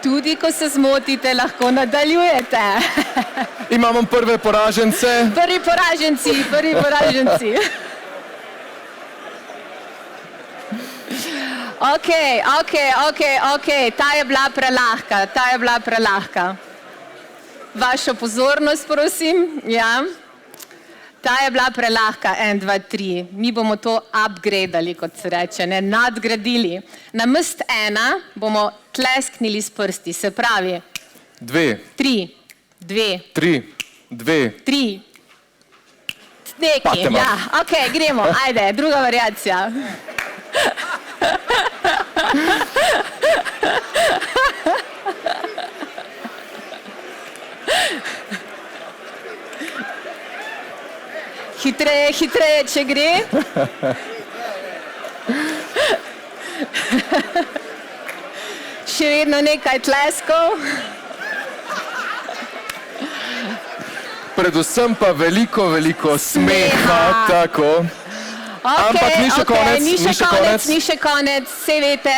Tudi, ko se zmotite, lahko nadaljujete. Imamo prve poražence. Prvi poraženci. Ok, ta je bila prelahka. Vašo pozornost, prosim. Ja. Ta je bila prelahka, 1, 2, 3. Mi bomo to upgradali, kot se reče, ne, nadgradili. Namesto 1 bomo tlesknili s prsti, se pravi 2, 3, 2, 3, 2. 3. Neki, Patema. ja, ok, gremo, ajde, druga variacija. Hitreje, če gre. Še vedno nekaj tleskov. Predvsem pa veliko smeha, tako. Ampak ni še konec, Ni še konec, vse vete.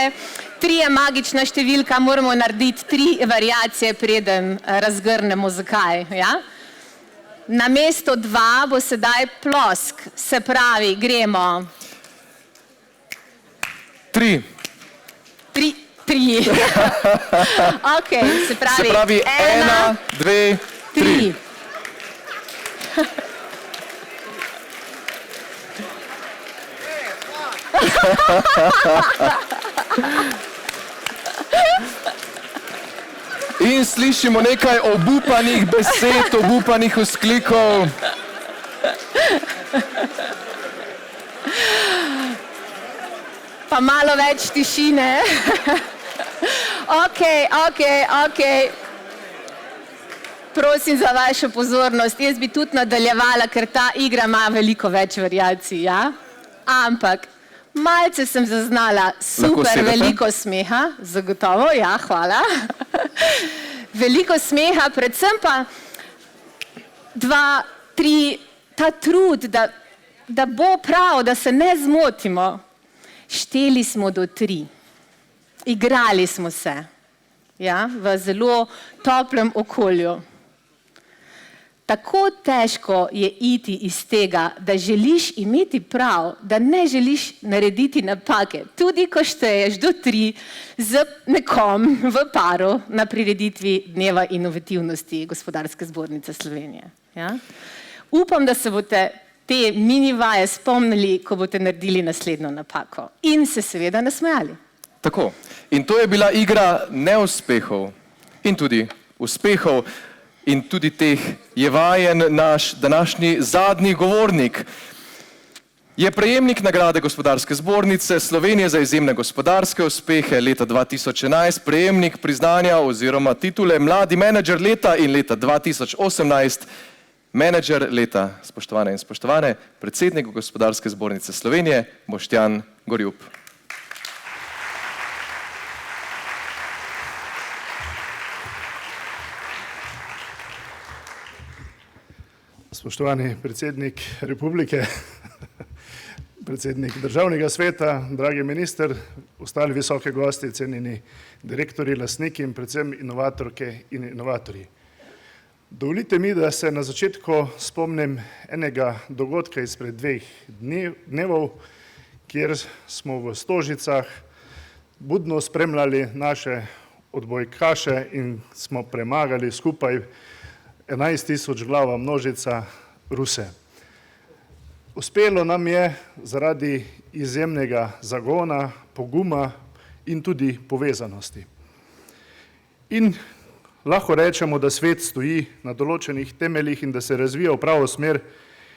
3 je magična številka, moramo narediti 3 variacije, preden razgrnemo zakaj. Ja? Namesto 2 bo sedaj plosk, se pravi, gremo. 3. 3. Ok, se pravi 1, 2, 3. In slišimo nekaj obupanih besed, obupanih vzklikov. Pa malo več tišine. Ok. Prosim za vašo pozornost. Jaz bi tudi nadaljevala, ker ta igra ima veliko več variacij, ja? Ampak malce sem zaznala super veliko smeha, zagotovo, ja, hvala. Veliko smeha, predvsem pa 2, 3, ta trud, da bo prav, da se ne zmotimo. Šteli smo do 3. Igrali smo se, ja, v zelo toplem okolju. Tako težko je iti iz tega, da želiš imeti prav, da ne želiš narediti napake. Tudi ko šteješ do 3 z nekom v paru na prireditvi Dneva inovativnosti Gospodarske zbornice Slovenije. Ja? Upam, da se boste te mini vaje spomnili, ko boste naredili naslednjo napako. In se seveda nasmejali. Tako. In to je bila igra neuspehov in tudi uspehov. In tudi teh je vajen naš današnji zadnji govornik. Je prejemnik nagrade Gospodarske zbornice Slovenije za izjemne gospodarske uspehe leta 2011, prejemnik priznanja oziroma titule Mladi menedžer leta in leta 2018 menedžer leta, spoštovane in spoštovane, predsednik Gospodarske zbornice Slovenije Boštjan Gorjup. Spoštovani predsednik republike, predsednik državnega sveta, dragi minister, ostali visoke gosti, cenjeni direktorji, lastniki in predvsem inovatorke in inovatorji. Dovolite mi, da se na začetku spomnim enega dogodka izpred 2 dnevov, kjer smo v Stožicah budno spremljali naše odbojkaše in smo premagali skupaj 11.000 glava množica Ruse. Uspelo nam je zaradi izjemnega zagona, poguma in tudi povezanosti. In lahko rečemo, da svet stoji na določenih temeljih in da se razvija v pravo smer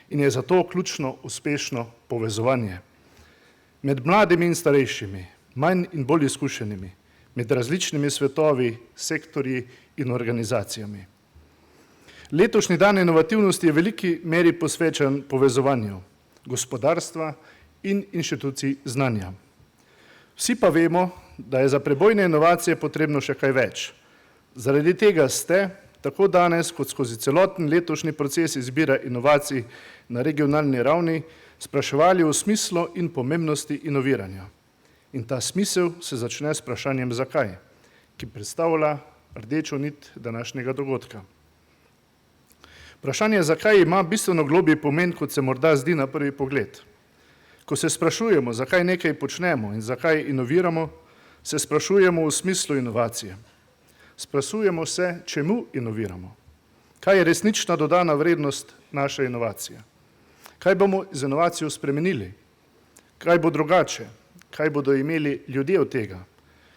in je zato ključno uspešno povezovanje. Med mladimi in starejšimi, manj in bolj izkušenimi, med različnimi svetovi, sektorji in organizacijami. Letošnji dan inovativnosti je v veliki meri posvečen povezovanju gospodarstva in inštitucij znanja. Vsi pa vemo, da je za prebojne inovacije potrebno še kaj več. Zaradi tega ste, tako danes kot skozi celoten letošnji proces izbira inovacij na regionalni ravni, spraševali o smislu in pomembnosti inoviranja. In ta smisel se začne s vprašanjem zakaj, ki predstavlja rdečo nit današnjega dogodka. Vprašanje zakaj ima bistveno globji pomen, kot se morda zdi na prvi pogled. Ko se sprašujemo, zakaj nekaj počnemo in zakaj inoviramo, se sprašujemo v smislu inovacije. Sprašujemo se, čemu inoviramo. Kaj je resnična dodana vrednost naše inovacije? Kaj bomo z inovacijo spremenili? Kaj bo drugače? Kaj bodo imeli ljudje od tega?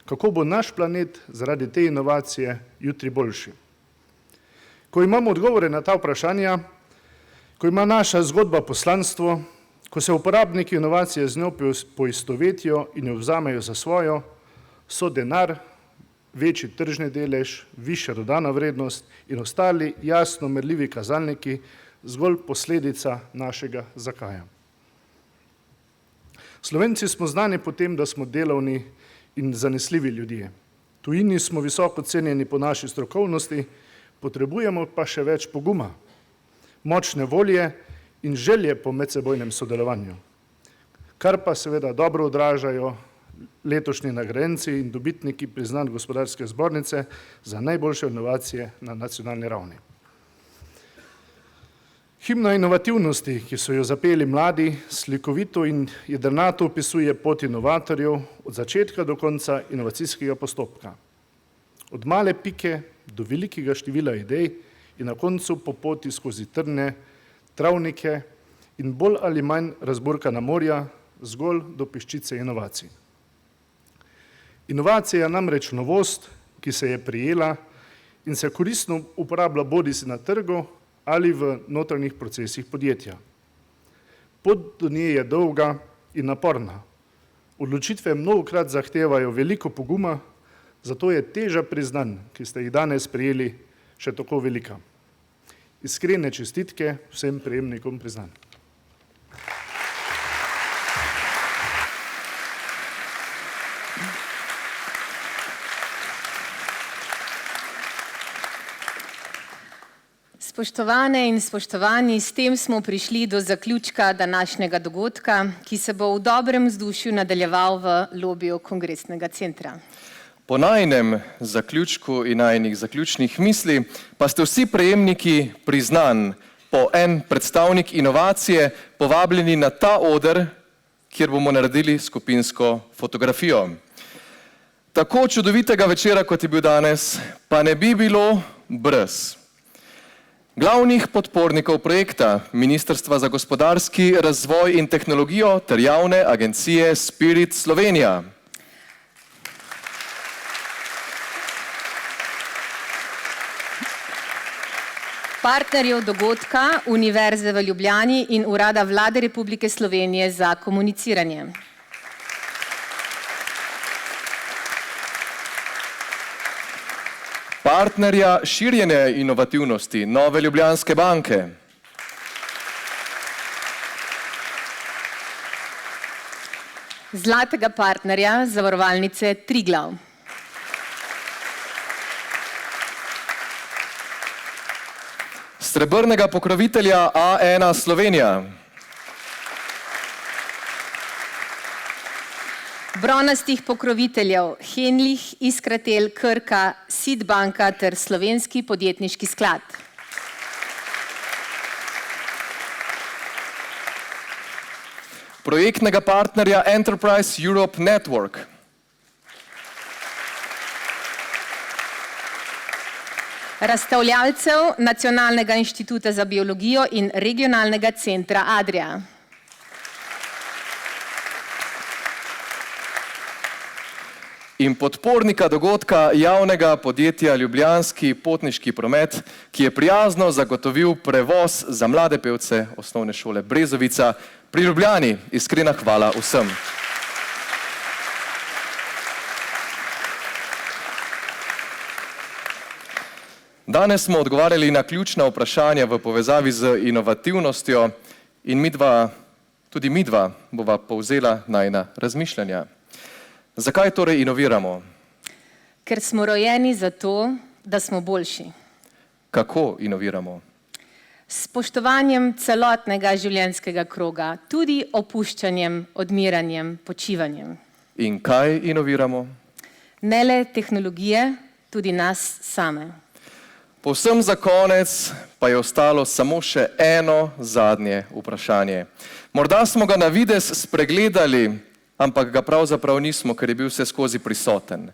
Kako bo naš planet zaradi te inovacije jutri boljši? Ko imamo odgovore na ta vprašanja, ko ima naša zgodba poslanstvo, ko se uporabniki inovacije z njo poistovetijo in jo vzamejo za svojo, so denar, večji tržni delež, višja dodana vrednost in ostali jasno merljivi kazalniki zgolj posledica našega zakaja. Slovenci smo znani po tem, da smo delovni in zanesljivi ljudje. Tujini smo visoko cenjeni po naši strokovnosti, potrebujemo pa še več poguma, močne volje in želje po medsebojnem sodelovanju, kar pa seveda dobro odražajo letošnji nagrajenci in dobitniki priznanj Gospodarske zbornice za najboljše inovacije na nacionalni ravni. Himna inovativnosti, ki so jo zapeli mladi, slikovito in jedrnato opisuje pot inovatorjev od začetka do konca inovacijskega postopka. Od male pike do velikega števila idej in na koncu po poti skozi trne, travnike in bolj ali manj razburkana morja, zgolj do peščice inovacij. Inovacija je namreč novost, ki se je prijela in se koristno uporablja bodisi na trgu ali v notranjih procesih podjetja. Pot do nje je dolga in naporna. Odločitve mnogokrat zahtevajo veliko poguma, zato je teža priznanj, ki ste jih danes prejeli, še tako velika. Iskrene čestitke vsem prejemnikom priznanj. Spoštovane in spoštovani, s tem smo prišli do zaključka današnjega dogodka, ki se bo v dobrem vzdušju nadaljeval v lobiju Kongresnega centra. Po najinem zaključku in najnih zaključnih misli pa ste vsi prejemniki priznanj po en predstavnik inovacije povabljeni na ta oder, kjer bomo naredili skupinsko fotografijo. Tako čudovitega večera, kot je bil danes, pa ne bi bilo brez glavnih podpornikov projekta Ministrstva za gospodarski razvoj in tehnologijo ter javne agencije Spirit Slovenija. Partnerjev dogodka Univerze v Ljubljani in Urada Vlade Republike Slovenije za komuniciranje. Partnerja širjenja inovativnosti Nove Ljubljanske banke. Zlatega partnerja zavarovalnice Triglav. Srebrnega pokrovitelja A1 Slovenija. Bronastih pokroviteljev Henlih, Iskratel, Krka, SID banka ter Slovenski podjetniški sklad. Projektnega partnerja Enterprise Europe Network. Razstavljalcev Nacionalnega inštituta za biologijo in regionalnega centra Adria. In podpornika dogodka javnega podjetja Ljubljanski potniški promet, ki je prijazno zagotovil prevoz za mlade pevce osnovne šole Brezovica pri Ljubljani. Iskrena hvala vsem. Danes smo odgovarjali na ključna vprašanja v povezavi z inovativnostjo in tudi midva bova povzela najina razmišljanja. Zakaj torej inoviramo? Ker smo rojeni za to, da smo boljši. Kako inoviramo? S spoštovanjem celotnega življenjskega kroga, tudi opuščanjem, odmiranjem, počivanjem. In kaj inoviramo? Ne le tehnologije, tudi nas same. Povsem za konec pa je ostalo samo še eno zadnje vprašanje. Morda smo ga na videz spregledali, ampak ga pravzaprav nismo, ker je bil vse skozi prisoten.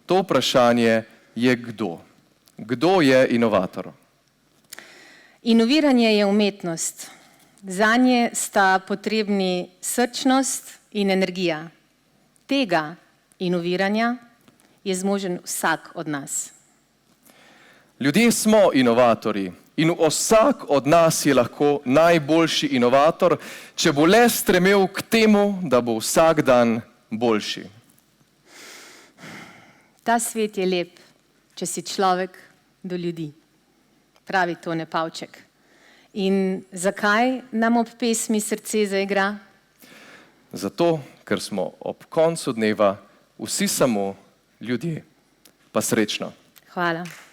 To vprašanje je kdo? Kdo je inovator? Inoviranje je umetnost. Zanje sta potrebni srčnost in energija. Tega inoviranja je zmožen vsak od nas. Ljudje smo inovatorji in vsak od nas je lahko najboljši inovator, če bo le stremel k temu, da bo vsak dan boljši. Ta svet je lep, če si človek do ljudi, pravi Tone Pavček. In zakaj nam ob pesmi srce zaigra? Zato, ker smo ob koncu dneva vsi samo ljudje. Pa srečno. Hvala.